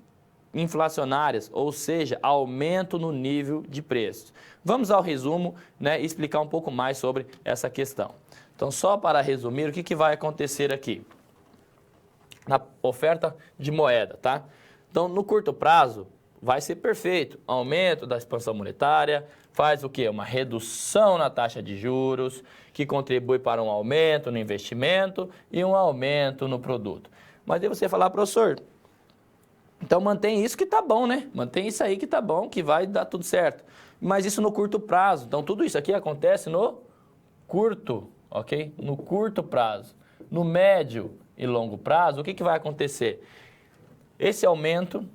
inflacionárias, ou seja, aumento no nível de preços. Vamos ao resumo, né, e explicar um pouco mais sobre essa questão. Então, só para resumir, o que vai acontecer aqui? Na oferta de moeda, tá? Então, no curto prazo, vai ser perfeito. Aumento da expansão monetária, faz o quê? Uma redução na taxa de juros, que contribui para um aumento no investimento e um aumento no produto. Mas aí você falar, professor, então mantém isso que tá bom, né? Mantém isso aí que tá bom, que vai dar tudo certo. Mas isso no curto prazo. Então, tudo isso aqui acontece no curto, ok? No curto prazo. No médio e longo prazo, o que vai acontecer? Esse aumento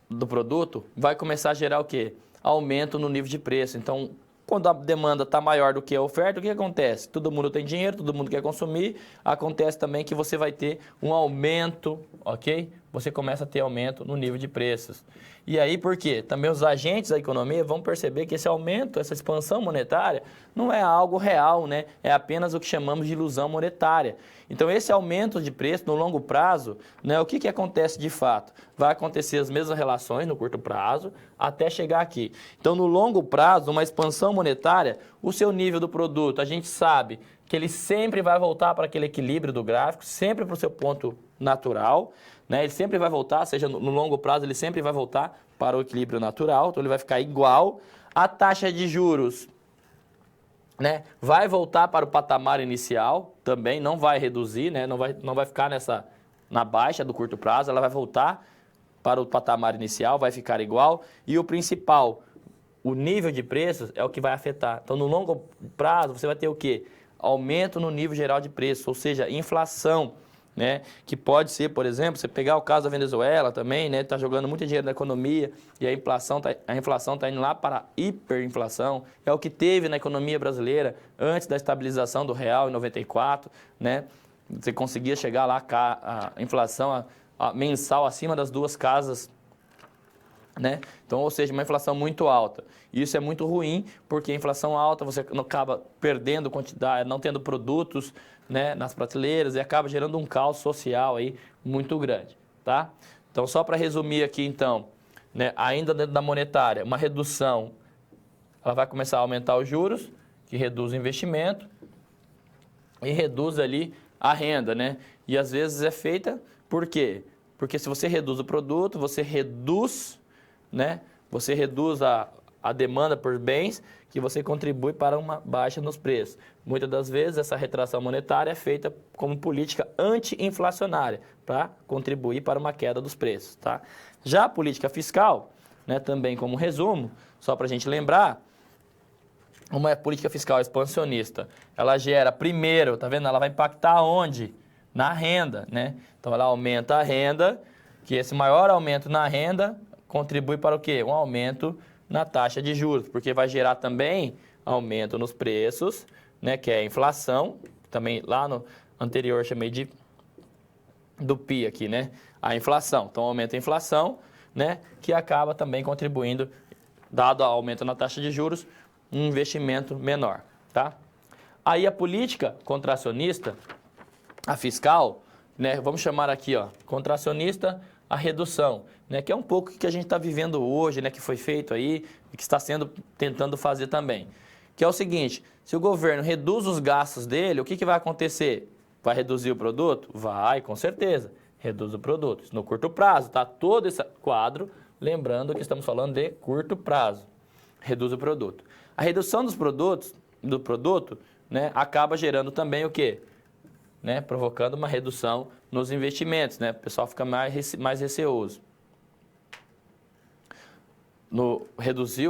do produto vai começar a gerar o quê? Aumento no nível de preço. Então, quando a demanda está maior do que a oferta, o que acontece? Todo mundo tem dinheiro, todo mundo quer consumir, acontece também que você vai ter um aumento, ok? Você começa a ter aumento no nível de preços. E aí, por quê? Também os agentes da economia vão perceber que esse aumento, essa expansão monetária, não é algo real, né? É apenas o que chamamos de ilusão monetária. Então, esse aumento de preço no longo prazo, né, o que acontece de fato? Vai acontecer as mesmas relações no curto prazo até chegar aqui. Então, no longo prazo, uma expansão monetária, o seu nível do produto, a gente sabe que ele sempre vai voltar para aquele equilíbrio do gráfico, sempre para o seu ponto natural, né? Ele sempre vai voltar, seja no longo prazo, ele sempre vai voltar para o equilíbrio natural, então ele vai ficar igual. A taxa de juros, né, vai voltar para o patamar inicial também, não vai reduzir, né, não vai ficar na baixa do curto prazo, ela vai voltar para o patamar inicial, vai ficar igual. E o principal, o nível de preços é o que vai afetar. Então, no longo prazo, você vai ter o quê? Aumento no nível geral de preços, ou seja, inflação, né? Que pode ser, por exemplo, você pegar o caso da Venezuela também, né? Está jogando muito dinheiro na economia e a inflação está indo lá para a hiperinflação. É o que teve na economia brasileira antes da estabilização do real em 94, né? Você conseguia chegar lá, a inflação mensal acima das 2 casas, né? Então, ou seja, uma inflação muito alta. Isso é muito ruim, porque a inflação alta você acaba perdendo quantidade, não tendo produtos, né, nas prateleiras e acaba gerando um caos social aí muito grande, tá? Então, só para resumir aqui, então, né, ainda dentro da monetária, uma redução, ela vai começar a aumentar os juros, que reduz o investimento e reduz ali a renda, né? E às vezes é feita por quê? Porque se você reduz o produto, você reduz, né? Você reduz a demanda por bens, que você contribui para uma baixa nos preços. Muitas das vezes, essa retração monetária é feita como política anti-inflacionária, para contribuir para uma queda dos preços, tá? Já a política fiscal, né, também como resumo, só para a gente lembrar, uma política fiscal expansionista, ela gera primeiro, tá vendo? Ela vai impactar onde? Na renda, né? Então, ela aumenta a renda, que esse maior aumento na renda contribui para o quê? Um aumento na taxa de juros, porque vai gerar também aumento nos preços, né? Que é a inflação, também lá no anterior chamei do PI aqui, né? A inflação. Então, aumenta a inflação, né? Que acaba também contribuindo, dado o aumento na taxa de juros, um investimento menor, tá? Aí a política contracionista, a fiscal, né, vamos chamar aqui, ó, contracionista, a redução, né, que é um pouco o que a gente está vivendo hoje, né, que foi feito aí e que está sendo tentando fazer também. Que é o seguinte, se o governo reduz os gastos dele, o que vai acontecer? Vai reduzir o produto? Vai, com certeza, reduz o produto. Isso no curto prazo, tá? Todo esse quadro, lembrando que estamos falando de curto prazo, reduz o produto. A redução dos produtos, do produto, né, acaba gerando também o quê? Né, provocando uma redução nos investimentos, né? O pessoal fica mais receoso. Reduzir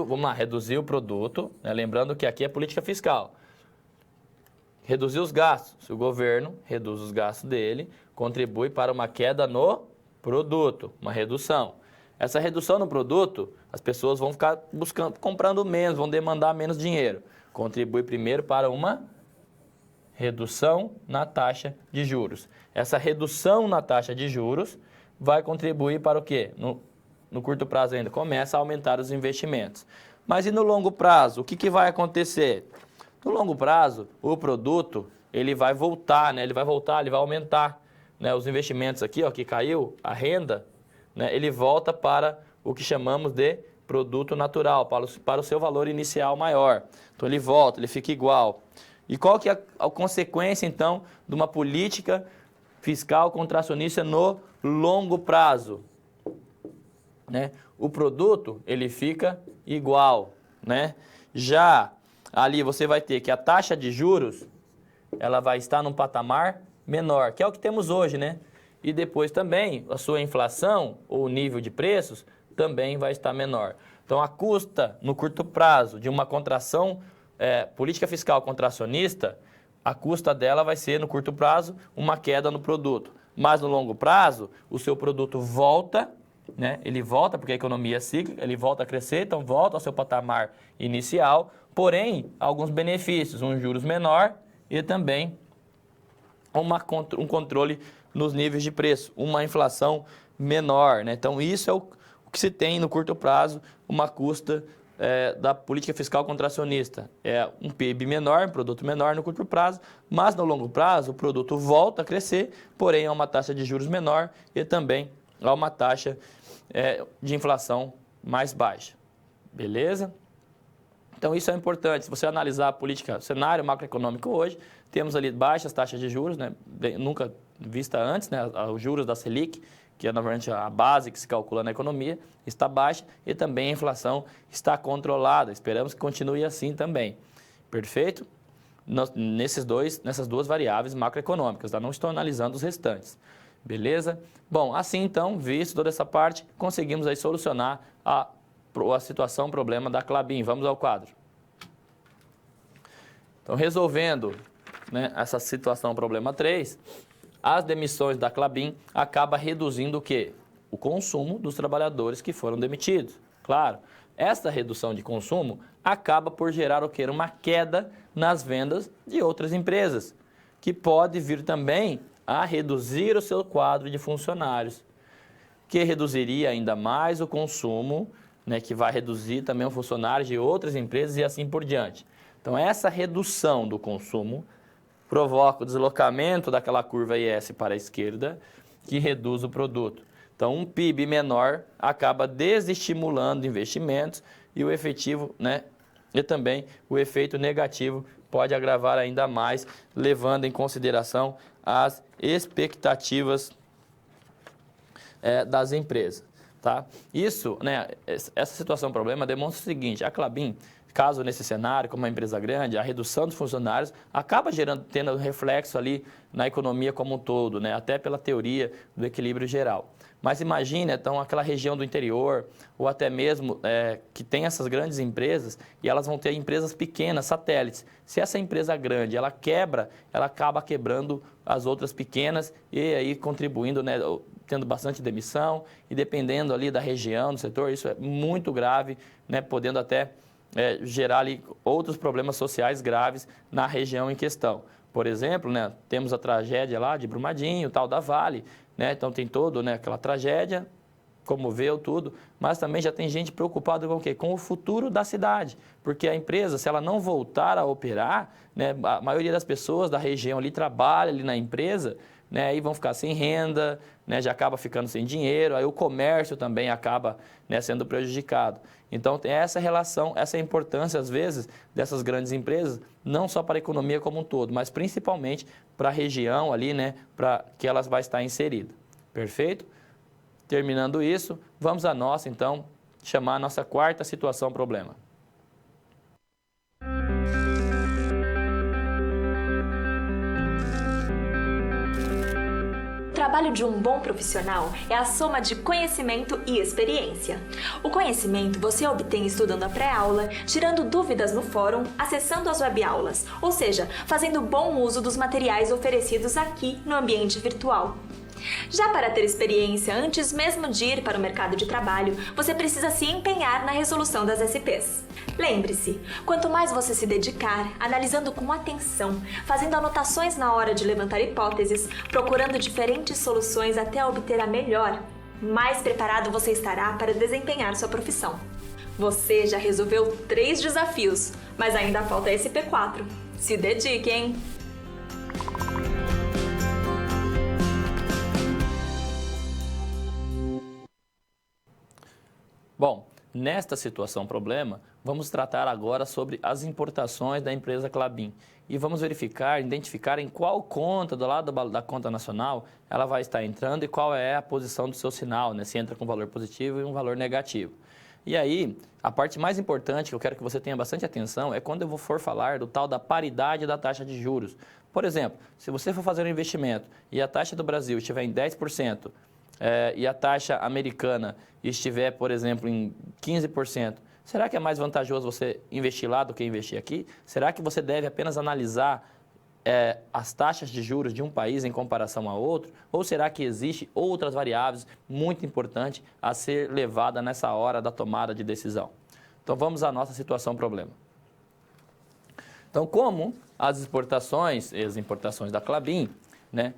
o produto, né? Lembrando que aqui é política fiscal. Reduzir os gastos. Se o governo reduz os gastos dele, contribui para uma queda no produto, uma redução. Essa redução no produto, as pessoas vão ficar comprando menos, vão demandar menos dinheiro. Contribui primeiro para uma redução na taxa de juros. Essa redução na taxa de juros vai contribuir para o quê? No curto prazo ainda, começa a aumentar os investimentos. Mas e no longo prazo, o que vai acontecer? No longo prazo, o produto, ele vai voltar, né? Ele vai aumentar, né? Os investimentos aqui, ó, que caiu, a renda, né? Ele volta para o que chamamos de produto natural, para o seu valor inicial maior. Então, ele volta, ele fica igual. E qual que é a consequência, então, de uma política fiscal contracionista no longo prazo? Né? O produto, ele fica igual, né? Já ali você vai ter que a taxa de juros, ela vai estar num patamar menor, que é o que temos hoje, né? E depois também a sua inflação ou o nível de preços também vai estar menor. Então, a custa, no curto prazo, de uma contração política fiscal contracionista, a custa dela vai ser, no curto prazo, uma queda no produto. Mas no longo prazo, o seu produto volta, né? Ele volta, porque a economia é cíclica, ele volta a crescer, então volta ao seu patamar inicial, porém, alguns benefícios, um juros menor e também um controle nos níveis de preço, uma inflação menor, né? Então, isso é o que se tem no curto prazo, uma custa da política fiscal contracionista. É um PIB menor, um produto menor no curto prazo, mas no longo prazo o produto volta a crescer, porém há uma taxa de juros menor e também há uma taxa de inflação mais baixa. Beleza? Então isso é importante. Se você analisar a política, o cenário macroeconômico hoje, temos ali baixas taxas de juros, né? Nunca vista antes, né? Os juros da Selic, que é, na verdade, a base que se calcula na economia, está baixa e também a inflação está controlada. Esperamos que continue assim também. Perfeito? Nessas duas variáveis macroeconômicas, tá? Não estou analisando os restantes. Beleza? Bom, assim então, visto toda essa parte, conseguimos aí solucionar a situação, problema da Klabin. Vamos ao quadro. Então, resolvendo, né, essa situação, problema 3, as demissões da Klabin acabam reduzindo o quê? O consumo dos trabalhadores que foram demitidos. Claro, esta redução de consumo acaba por gerar o quê? Uma queda nas vendas de outras empresas, que pode vir também a reduzir o seu quadro de funcionários, que reduziria ainda mais o consumo, né, que vai reduzir também os funcionários de outras empresas e assim por diante. Então, essa redução do consumo provoca o deslocamento daquela curva IS para a esquerda, que reduz o produto. Então, um PIB menor acaba desestimulando investimentos e o efetivo, né, e também o efeito negativo pode agravar ainda mais, levando em consideração as expectativas das empresas. Tá? Isso, né, essa situação problema demonstra o seguinte: a Klabin, caso nesse cenário, como uma empresa grande, a redução dos funcionários acaba tendo reflexo ali na economia como um todo, né, até pela teoria do equilíbrio geral. Mas imagine, então, aquela região do interior, ou até mesmo que tem essas grandes empresas, e elas vão ter empresas pequenas, satélites. Se essa empresa grande, ela quebra, ela acaba quebrando as outras pequenas e aí contribuindo, né, tendo bastante demissão, e dependendo ali da região, do setor, isso é muito grave, né, podendo até gerar ali outros problemas sociais graves na região em questão. Por exemplo, né, temos a tragédia lá de Brumadinho, tal da Vale, né, então tem todo, né, aquela tragédia, comoveu tudo, mas também já tem gente preocupada com o quê? Com o futuro da cidade, porque a empresa, se ela não voltar a operar, né, a maioria das pessoas da região ali trabalha ali na empresa, né, aí vão ficar sem renda, né, já acaba ficando sem dinheiro, aí o comércio também acaba, né, sendo prejudicado. Então, tem essa relação, essa importância, às vezes, dessas grandes empresas, não só para a economia como um todo, mas principalmente para a região ali, né, para que elas vai estar inserida. Perfeito? Terminando isso, vamos a nossa, então, chamar a nossa quarta situação problema. O trabalho de um bom profissional é a soma de conhecimento e experiência. O conhecimento você obtém estudando a pré-aula, tirando dúvidas no fórum, acessando as webaulas, ou seja, fazendo bom uso dos materiais oferecidos aqui no ambiente virtual. Já para ter experiência antes mesmo de ir para o mercado de trabalho, você precisa se empenhar na resolução das SPs. Lembre-se, quanto mais você se dedicar, analisando com atenção, fazendo anotações na hora de levantar hipóteses, procurando diferentes soluções até obter a melhor, mais preparado você estará para desempenhar sua profissão. Você já resolveu 3 desafios, mas ainda falta a SP4. Se dedique, hein? Bom, nesta situação problema, vamos tratar agora sobre as importações da empresa Klabin e vamos identificar em qual conta, do lado da conta nacional, ela vai estar entrando e qual é a posição do seu sinal, né? Se entra com valor positivo e um valor negativo. E aí, a parte mais importante que eu quero que você tenha bastante atenção é quando eu for falar do tal da paridade da taxa de juros. Por exemplo, se você for fazer um investimento e a taxa do Brasil estiver em 10%, e a taxa americana estiver, por exemplo, em 15%, será que é mais vantajoso você investir lá do que investir aqui? Será que você deve apenas analisar as taxas de juros de um país em comparação a outro? Ou será que existem outras variáveis muito importantes a ser levada nessa hora da tomada de decisão? Então, vamos à nossa situação problema. Então, como as exportações e as importações da Klabin, né,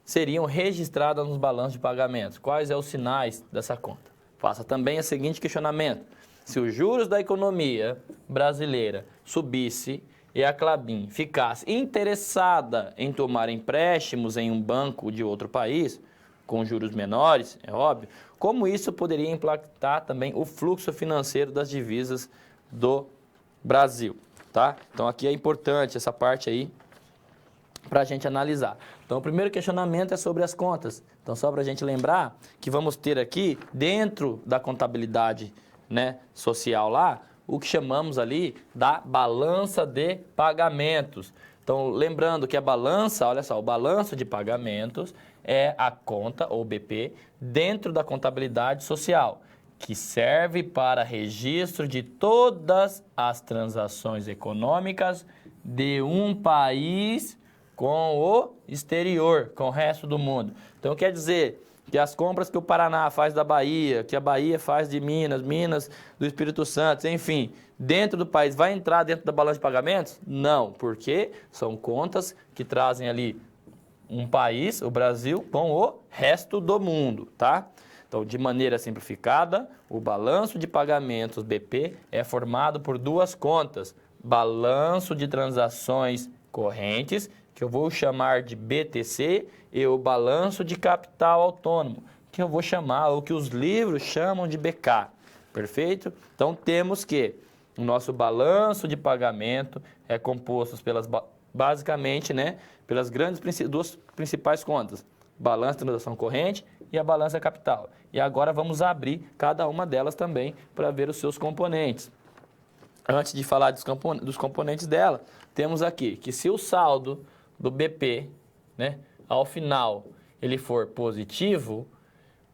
seriam registradas nos balanços de pagamentos? Quais são os sinais dessa conta? Faça também o seguinte questionamento: se os juros da economia brasileira subisse e a Klabin ficasse interessada em tomar empréstimos em um banco de outro país, com juros menores, é óbvio, como isso poderia impactar também o fluxo financeiro das divisas do Brasil, tá? Então, aqui é importante essa parte aí para a gente analisar. Então, o primeiro questionamento é sobre as contas. Então, só para a gente lembrar que vamos ter aqui, dentro da contabilidade, né, social lá, o que chamamos ali da balança de pagamentos. Então, lembrando que a balança, olha só, o balanço de pagamentos é a conta, ou BP, dentro da contabilidade social, que serve para registro de todas as transações econômicas de um país com o exterior, com o resto do mundo. Então, quer dizer que as compras que o Paraná faz da Bahia, que a Bahia faz de Minas, Minas do Espírito Santo, enfim, dentro do país, vai entrar dentro da balança de pagamentos? Não, porque são contas que trazem ali um país, o Brasil, com o resto do mundo, tá? Então, de maneira simplificada, o balanço de pagamentos BP é formado por duas contas: balanço de transações correntes, que eu vou chamar de BTC, e o balanço de capital autônomo, que eu vou chamar, ou que os livros chamam de BK. Perfeito? Então, temos que o nosso balanço de pagamento é composto basicamente, né, pelas duas principais contas: balanço de transação corrente e a balança capital. E agora vamos abrir cada uma delas também para ver os seus componentes. Antes de falar dos componentes dela, temos aqui que se o saldo do BP, né, ao final, ele for positivo,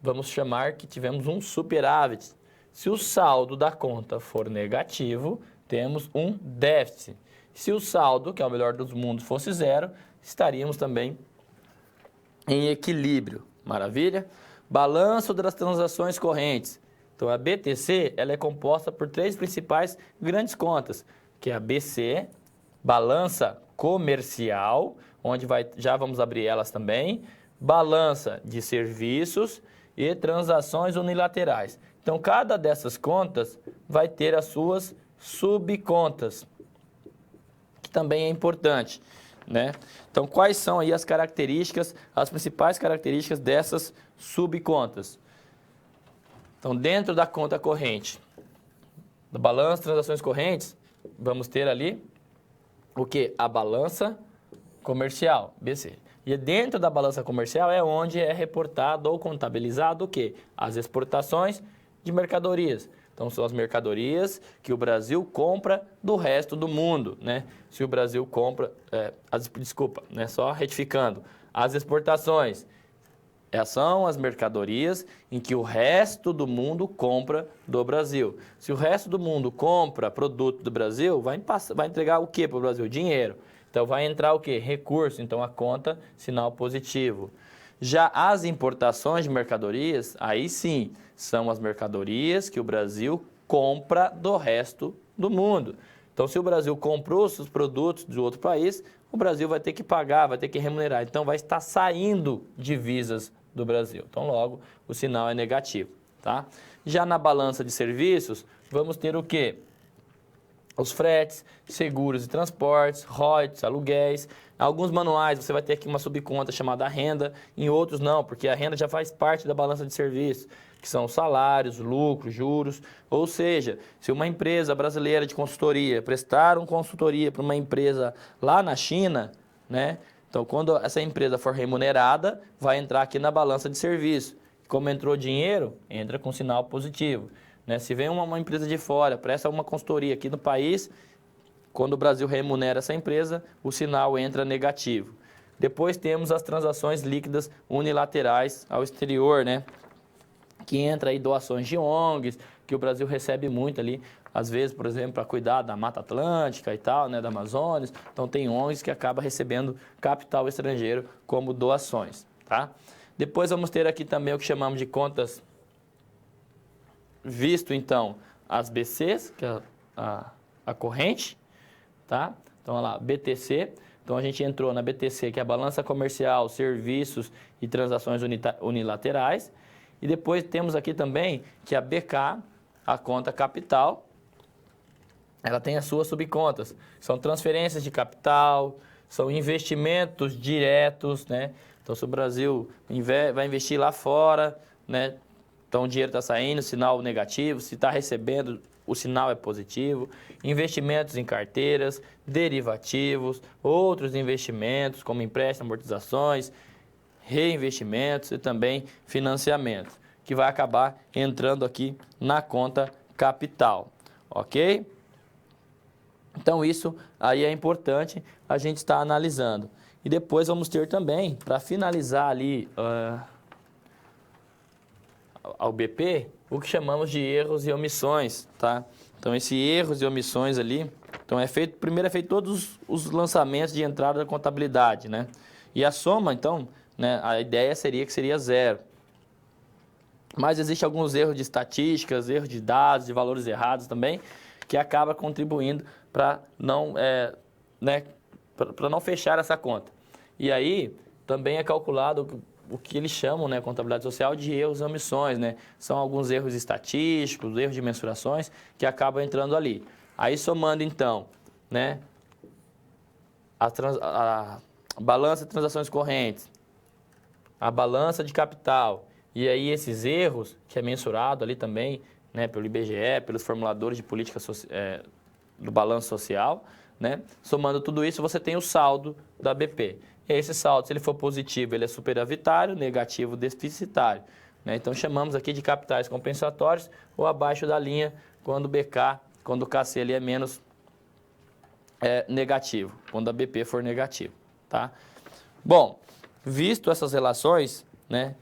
vamos chamar que tivemos um superávit. Se o saldo da conta for negativo, temos um déficit. Se o saldo, que é o melhor dos mundos, fosse zero, estaríamos também em equilíbrio. Maravilha? Balanço das transações correntes. Então, a BTC ela é composta por três principais grandes contas, que é a BC, balança comercial, onde já vamos abrir elas também, balança de serviços e transações unilaterais. Então, cada dessas contas vai ter as suas subcontas, que também é importante, né? Então, quais são aí as características, as principais características dessas subcontas? Então, dentro da conta corrente, do balanço de transações correntes, vamos ter ali o que? A balança comercial, BC. E dentro da balança comercial é onde é reportado ou contabilizado o quê? As exportações de mercadorias. Então, são as mercadorias que o Brasil compra do resto do mundo, né? Se o Brasil compra... só retificando. As exportações são as mercadorias em que o resto do mundo compra do Brasil. Se o resto do mundo compra produto do Brasil, vai entregar o que para o Brasil? Dinheiro. Então, vai entrar o quê? Recurso. Então, a conta, sinal positivo. Já as importações de mercadorias, aí sim, são as mercadorias que o Brasil compra do resto do mundo. Então, se o Brasil comprou os produtos de outro país, o Brasil vai ter que pagar, vai ter que remunerar. Então, vai estar saindo divisas do Brasil. Então, logo, o sinal é negativo, tá? Já na balança de serviços, vamos ter o quê? Os fretes, seguros e transportes, royalties, aluguéis. Em alguns manuais você vai ter aqui uma subconta chamada renda, em outros não, porque a renda já faz parte da balança de serviços, que são salários, lucros, juros. Ou seja, se uma empresa brasileira de consultoria prestar uma consultoria para uma empresa lá na China, né? Então, quando essa empresa for remunerada, vai entrar aqui na balança de serviço. Como entrou dinheiro, entra com sinal positivo. Né? Se vem uma empresa de fora, presta uma consultoria aqui no país, quando o Brasil remunera essa empresa, o sinal entra negativo. Depois temos as transações líquidas unilaterais ao exterior, né? Que entra aí doações de ONGs, que o Brasil recebe muito ali, às vezes, por exemplo, para cuidar da Mata Atlântica e tal, né, da Amazônia. Então, tem ONGs que acabam recebendo capital estrangeiro como doações, tá? Depois vamos ter aqui também o que chamamos de contas, visto, então, as BCs, que é a corrente, tá? Então, olha lá, BTC. Então, a gente entrou na BTC, que é a balança comercial, serviços e transações unilaterais. E depois temos aqui também que a BK, a conta capital, ela tem as suas subcontas. São transferências de capital, são investimentos diretos, né? Então, se o Brasil vai investir lá fora, né? Então, o dinheiro está saindo, sinal negativo. Se está recebendo, o sinal é positivo. Investimentos em carteiras, derivativos, outros investimentos, como empréstimo, amortizações, reinvestimentos e também financiamento, que vai acabar entrando aqui na conta capital, ok? Então, isso aí é importante a gente estar analisando. E depois vamos ter também, para finalizar ali ao BP, o que chamamos de erros e omissões, tá? Então, esses erros e omissões ali, então primeiro é feito todos os lançamentos de entrada da contabilidade, né? E a soma, então, né, a ideia seria que seria zero. Mas existem alguns erros de estatísticas, erros de dados, de valores errados também, que acaba contribuindo para não, para não fechar essa conta. E aí, também é calculado o que eles chamam, né, contabilidade social, de erros e omissões, né? São alguns erros estatísticos, erros de mensurações, que acabam entrando ali. Aí, somando, então, né, a balança de transações correntes, a balança de capital, e aí esses erros, que é mensurado ali também, né, pelo IBGE, pelos formuladores de política do balanço social, né? Somando tudo isso, você tem o saldo da BP. E esse saldo, se ele for positivo, ele é superavitário, negativo, deficitário, né? Então, chamamos aqui de capitais compensatórios ou abaixo da linha, quando o KC ali é menos negativo, quando a BP for negativo, tá? Bom, visto essas relações, né,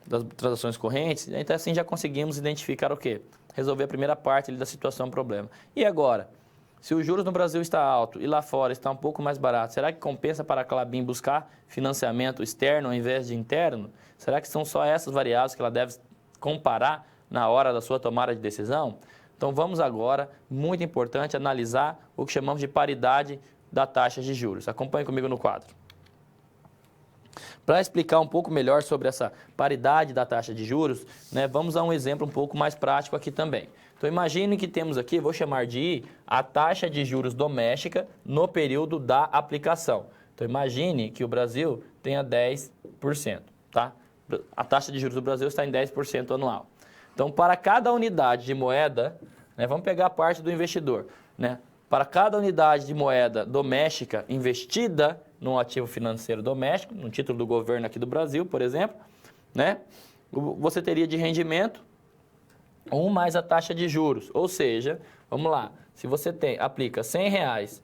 das transações correntes, então assim já conseguimos identificar o quê? Resolver a primeira parte ali da situação problema. E agora? Se os juros no Brasil está alto e lá fora está um pouco mais barato, será que compensa para a Klabin buscar financiamento externo ao invés de interno? Será que são só essas variáveis que ela deve comparar na hora da sua tomada de decisão? Então vamos agora, muito importante, analisar o que chamamos de paridade da taxa de juros. Acompanhe comigo no quadro. Para explicar um pouco melhor sobre essa paridade da taxa de juros, né, vamos a um exemplo um pouco mais prático aqui também. Então, imagine que temos aqui, vou chamar de I, a taxa de juros doméstica no período da aplicação. Então, imagine que o Brasil tenha 10%, tá? A taxa de juros do Brasil está em 10% anual. Então, para cada unidade de moeda, né, vamos pegar a parte do investidor, né? Para cada unidade de moeda doméstica investida num ativo financeiro doméstico, no título do governo aqui do Brasil, por exemplo, né, você teria de rendimento 1 mais a taxa de juros. Ou seja, vamos lá, se você aplica R$100,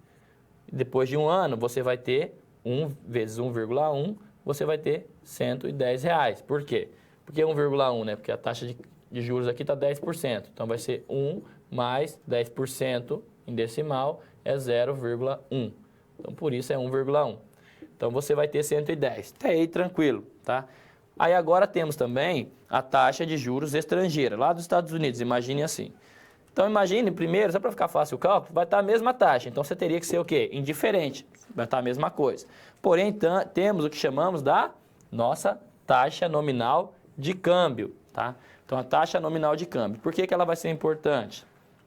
depois de um ano você vai ter 1 vezes 1,1, você vai ter R$110. Por quê? Porque 1,1, né? Porque a taxa de juros aqui está 10%. Então, vai ser 1 mais 10% em decimal é 0,1. Então, por isso é 1,1. Então, você vai ter 110. Até aí, tranquilo, tá? Aí, agora temos também a taxa de juros estrangeira, lá dos Estados Unidos. Imagine assim. Então, imagine, primeiro, só para ficar fácil o cálculo, vai estar a mesma taxa. Então, você teria que ser o quê? Indiferente. Vai estar a mesma coisa. Porém, então, temos o que chamamos da nossa taxa nominal de câmbio, tá? Então, a taxa nominal de câmbio. Por que ela vai ser importante?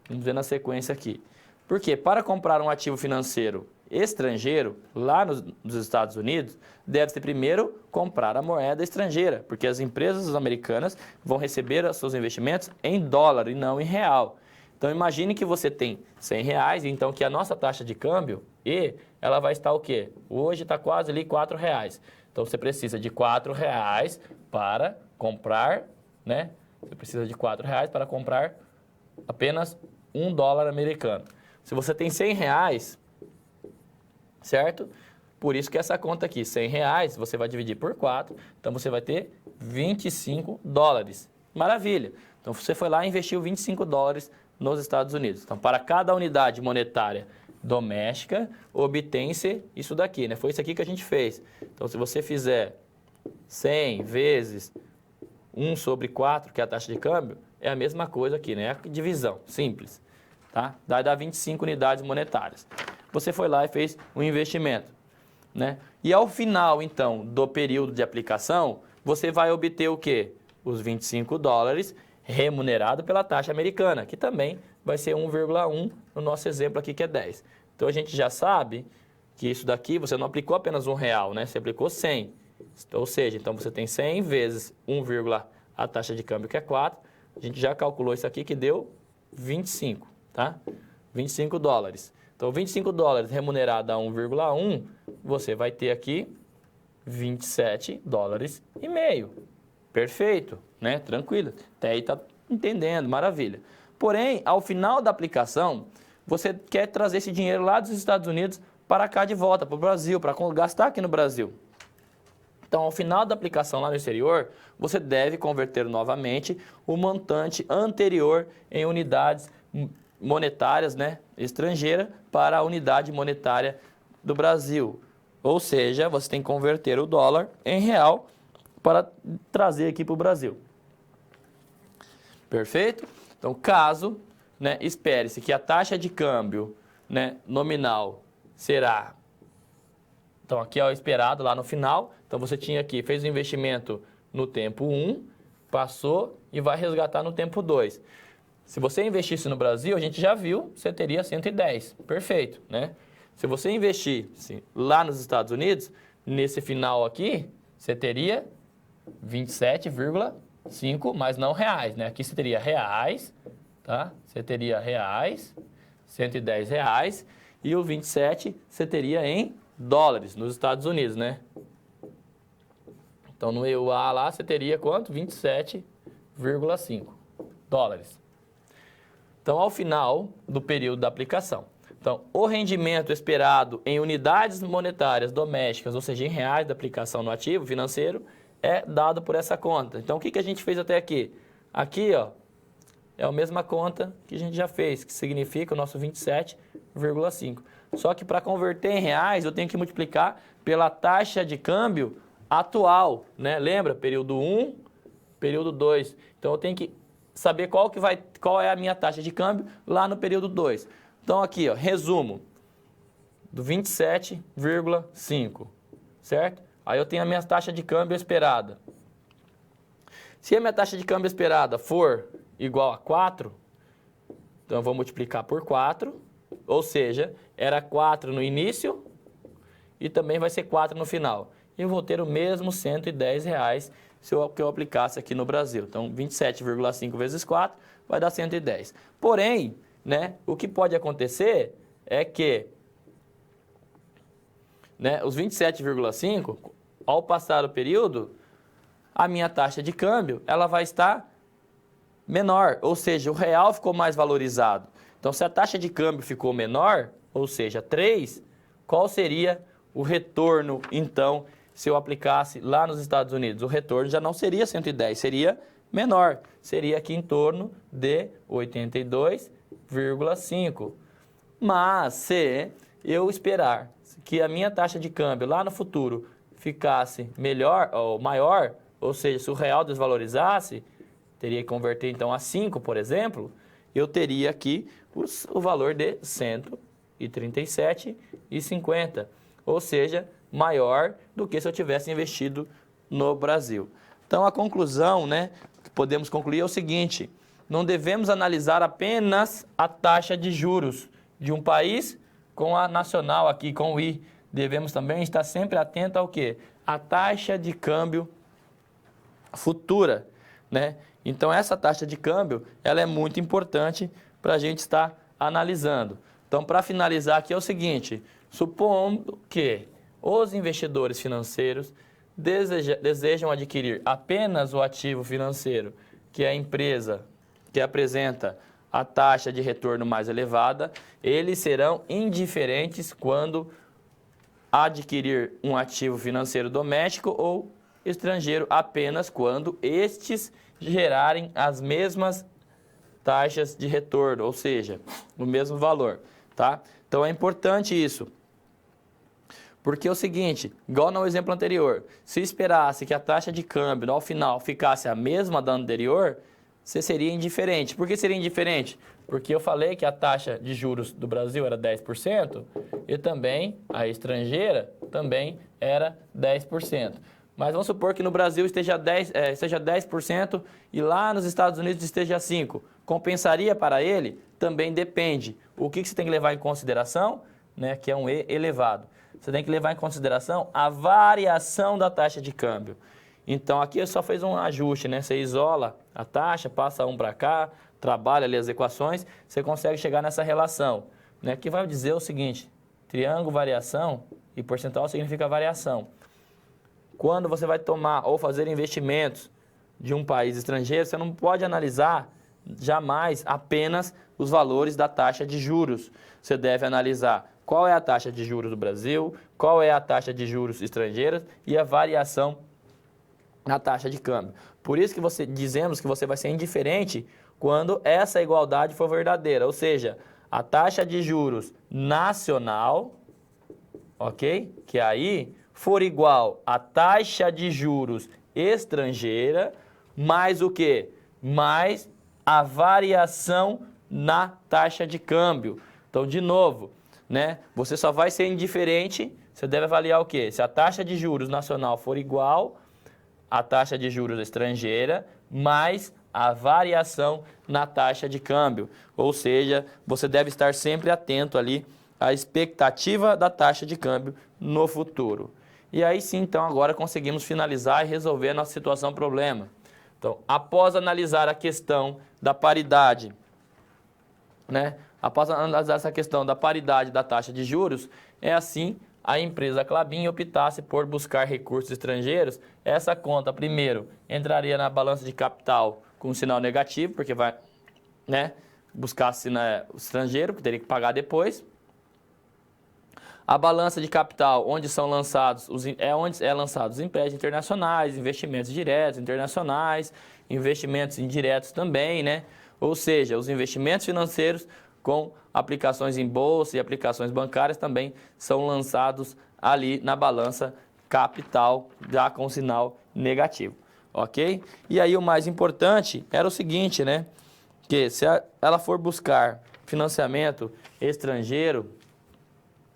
Vamos ver na sequência aqui. Porque para comprar um ativo financeiro estrangeiro, lá nos Estados Unidos, deve-se primeiro comprar a moeda estrangeira, porque as empresas americanas vão receber os seus investimentos em dólar e não em real. Então, imagine que você tem R$100, então que a nossa taxa de câmbio, ela vai estar o quê? Hoje está quase ali R$4. Então, você precisa de R$4 para comprar, né? Você precisa de R$4 para comprar apenas $1 americano. Se você tem R$100, certo? Por isso que essa conta aqui, R$100, você vai dividir por 4, então você vai ter $25. Maravilha! Então, você foi lá e investiu $25 nos Estados Unidos. Então, para cada unidade monetária doméstica, obtém-se isso daqui, né? Foi isso aqui que a gente fez. Então, se você fizer 100 vezes 1 sobre 4, que é a taxa de câmbio, é a mesma coisa aqui, né? É a divisão, simples, tá? Dá 25 unidades monetárias. Você foi lá e fez um investimento, né? E ao final, então, do período de aplicação, você vai obter o quê? Os $25 remunerado pela taxa americana, que também vai ser 1,1 no nosso exemplo aqui, que é 10. Então, a gente já sabe que isso daqui, você não aplicou apenas R$1, né? Você aplicou 100. Ou seja, então você tem 100 vezes 1, a taxa de câmbio, que é 4. A gente já calculou isso aqui, que deu 25, tá? $25. Então, $25 remunerado a 1,1, você vai ter aqui $27,5. Perfeito, né? Tranquilo. Até aí tá entendendo, maravilha. Porém, ao final da aplicação, você quer trazer esse dinheiro lá dos Estados Unidos para cá de volta, para o Brasil, para gastar aqui no Brasil. Então, ao final da aplicação lá no exterior, você deve converter novamente o montante anterior em unidades monetárias, né, estrangeira para a unidade monetária do Brasil. Ou seja, você tem que converter o dólar em real para trazer aqui para o Brasil. Perfeito? Então, caso, né, espere-se que a taxa de câmbio, né, nominal será... Então, aqui é o esperado lá no final. Então, você tinha aqui, fez o investimento no tempo 1, passou e vai resgatar no tempo 2. Se você investisse no Brasil, a gente já viu, você teria 110. Perfeito, né? Se você investir lá nos Estados Unidos, nesse final aqui, você teria 27,5, mas não reais, né? Aqui você teria reais, tá? Você teria reais, 110 reais, e o 27 você teria em dólares nos Estados Unidos, né? Então, no EUA lá, você teria quanto? 27,5 dólares. Então, ao final do período da aplicação. Então, o rendimento esperado em unidades monetárias domésticas, ou seja, em reais da aplicação no ativo financeiro, é dado por essa conta. Então, o que a gente fez até aqui? Aqui, ó, é a mesma conta que a gente já fez, que significa o nosso 27,5. Só que para converter em reais, eu tenho que multiplicar pela taxa de câmbio atual, né? Lembra? Período 1, período 2. Então, eu tenho que saber qual é a minha taxa de câmbio lá no período 2. Então, aqui, ó, resumo do 27,5, certo? Aí eu tenho a minha taxa de câmbio esperada. Se a minha taxa de câmbio esperada for igual a 4, então eu vou multiplicar por 4, ou seja, era 4 no início e também vai ser 4 no final. E eu vou ter o mesmo R$110 se eu aplicasse aqui no Brasil. Então, 27,5 vezes 4 vai dar 110. Porém, né, o que pode acontecer é que, né, os 27,5, ao passar o período, a minha taxa de câmbio ela vai estar menor, ou seja, o real ficou mais valorizado. Então, se a taxa de câmbio ficou menor, ou seja, 3, qual seria o retorno, então, se eu aplicasse lá nos Estados Unidos? O retorno já não seria 110, seria menor. Seria aqui em torno de 82,5. Mas se eu esperar que a minha taxa de câmbio lá no futuro ficasse melhor ou maior, ou seja, se o real desvalorizasse, teria que converter então a 5, por exemplo, eu teria aqui o valor de 137,50, ou seja, maior do que se eu tivesse investido no Brasil. Então, a conclusão, né, que podemos concluir é o seguinte: não devemos analisar apenas a taxa de juros de um país com a nacional aqui, com o I. Devemos também estar sempre atento ao quê? A taxa de câmbio futura, né? Então, essa taxa de câmbio, ela é muito importante para a gente estar analisando. Então, para finalizar aqui é o seguinte: supondo que os investidores financeiros desejam adquirir apenas o ativo financeiro, que é a empresa que apresenta a taxa de retorno mais elevada, eles serão indiferentes quando adquirir um ativo financeiro doméstico ou estrangeiro, apenas quando estes gerarem as mesmas taxas de retorno, ou seja, o mesmo valor, tá? Então é importante isso. Porque é o seguinte, igual no exemplo anterior, se esperasse que a taxa de câmbio ao final ficasse a mesma da anterior, você seria indiferente. Por que seria indiferente? Porque eu falei que a taxa de juros do Brasil era 10% e também a estrangeira também era 10%. Mas vamos supor que no Brasil esteja 10% e lá nos Estados Unidos esteja 5%. Compensaria para ele? Também depende. O que você tem que levar em consideração? Né, que é um E elevado. Você tem que levar em consideração a variação da taxa de câmbio. Então, aqui eu só fiz um ajuste, né? Você isola a taxa, passa um para cá, trabalha ali as equações, você consegue chegar nessa relação, né? Que vai dizer o seguinte: triângulo variação e percentual significa variação. Quando você vai tomar ou fazer investimentos de um país estrangeiro, você não pode analisar jamais apenas os valores da taxa de juros. Você deve analisar qual é a taxa de juros do Brasil, qual é a taxa de juros estrangeiras e a variação na taxa de câmbio. Por isso que dizemos que você vai ser indiferente quando essa igualdade for verdadeira, ou seja, a taxa de juros nacional, ok? Que aí for igual à taxa de juros estrangeira, mais o quê? Mais a variação na taxa de câmbio. Então, de novo, né? Você só vai ser indiferente, você deve avaliar o quê? Se a taxa de juros nacional for igual à taxa de juros estrangeira, mais a variação na taxa de câmbio. Ou seja, você deve estar sempre atento ali à expectativa da taxa de câmbio no futuro. E aí sim, então, agora conseguimos finalizar e resolver a nossa situação-problema. Então, após analisar a questão da paridade, né? Após analisar essa questão da paridade da taxa de juros, é assim a empresa Klabin optasse por buscar recursos estrangeiros. Essa conta, primeiro, entraria na balança de capital com um sinal negativo, porque vai, né, buscar o estrangeiro, que teria que pagar depois. A balança de capital, onde são lançados onde é lançados os empréstimos internacionais, investimentos diretos internacionais, investimentos indiretos também, né? Ou seja, os investimentos financeiros com aplicações em bolsa e aplicações bancárias também são lançados ali na balança capital, já com sinal negativo, ok? E aí o mais importante era o seguinte, né? Que se ela for buscar financiamento estrangeiro,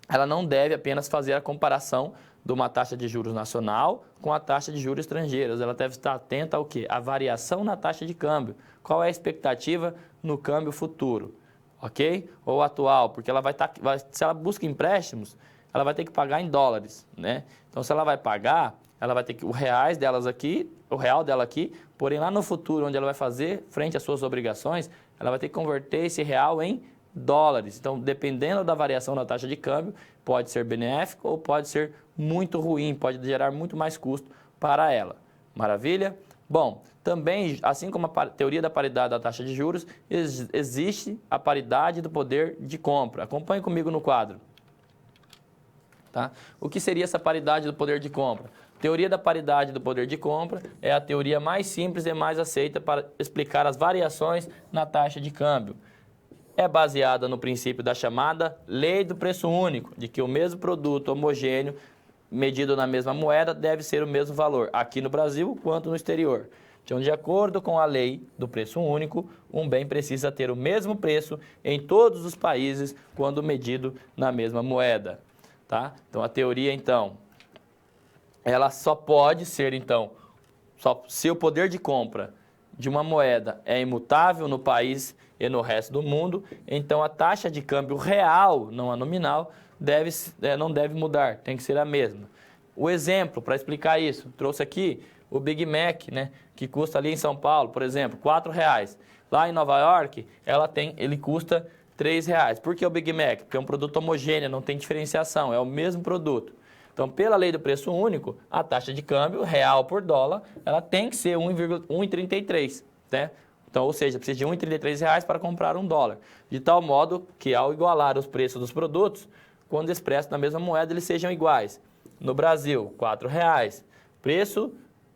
ela não deve apenas fazer a comparação de uma taxa de juros nacional com a taxa de juros estrangeiros. Ela deve estar atenta ao quê? A variação na taxa de câmbio. Qual é a expectativa no câmbio futuro? Ok? Ou atual, porque ela se ela busca empréstimos, ela vai ter que pagar em dólares, né? Então, se ela vai pagar, ela vai ter que o real dela aqui, porém lá no futuro, onde ela vai fazer frente às suas obrigações, ela vai ter que converter esse real em dólares. Então, dependendo da variação da taxa de câmbio, pode ser benéfico ou pode ser muito ruim, pode gerar muito mais custo para ela. Maravilha? Bom, também, assim como a teoria da paridade da taxa de juros, existe a paridade do poder de compra. Acompanhe comigo no quadro. Tá? O que seria essa paridade do poder de compra? Teoria da paridade do poder de compra é a teoria mais simples e mais aceita para explicar as variações na taxa de câmbio. É baseada no princípio da chamada lei do preço único, de que o mesmo produto homogêneo medido na mesma moeda deve ser o mesmo valor, aqui no Brasil quanto no exterior. Então, de acordo com a lei do preço único, um bem precisa ter o mesmo preço em todos os países quando medido na mesma moeda. Tá? Então, a teoria, então, ela só pode ser, então, se o poder de compra de uma moeda é imutável no país e no resto do mundo, então a taxa de câmbio real, não a nominal, não deve mudar, tem que ser a mesma. O exemplo, para explicar isso, trouxe aqui o Big Mac, né, que custa ali em São Paulo, por exemplo, R$4. Lá em Nova York, ele custa R$3. Por que o Big Mac? Porque é um produto homogêneo, não tem diferenciação, é o mesmo produto. Então, pela lei do preço único, a taxa de câmbio real por dólar, ela tem que ser 1,33, né? Então, ou seja, precisa de R$1,33 para comprar $1. De tal modo que, ao igualar os preços dos produtos, quando expressos na mesma moeda, eles sejam iguais. No Brasil, R$4. Preço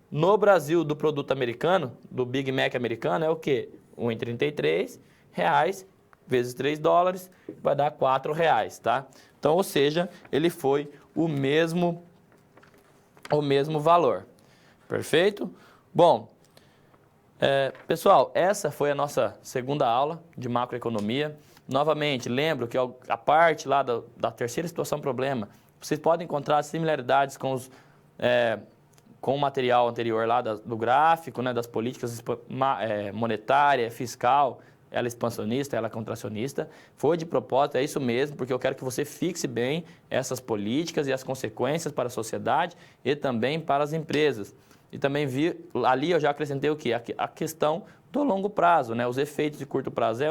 no Brasil do produto americano, do Big Mac americano, é o quê? R$1,33 vezes $3 vai dar R$4, tá? Então, ou seja, ele foi o mesmo valor. Perfeito? Bom, pessoal, essa foi a nossa segunda aula de macroeconomia. Novamente, lembro que a parte lá da terceira situação-problema, vocês podem encontrar similaridades com o material anterior lá do gráfico, né, das políticas monetária, fiscal, ela é expansionista, ela é contracionista. Foi de propósito, é isso mesmo, porque eu quero que você fixe bem essas políticas e as consequências para a sociedade e também para as empresas. E também ali eu já acrescentei o quê? A questão do longo prazo, né? Os efeitos de curto prazo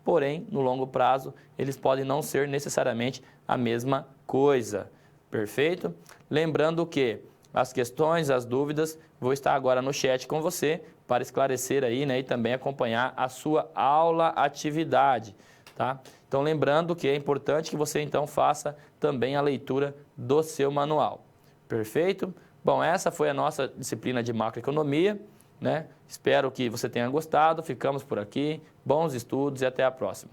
porém, no longo prazo, eles podem não ser necessariamente a mesma coisa. Perfeito? Lembrando que as questões, as dúvidas, vou estar agora no chat com você para esclarecer aí, né, e também acompanhar a sua aula atividade. tá? Então, lembrando que é importante que você, então, faça também a leitura do seu manual. Perfeito? Bom, essa foi a nossa disciplina de macroeconomia, né? Espero que você tenha gostado. Ficamos por aqui. Bons estudos e até a próxima.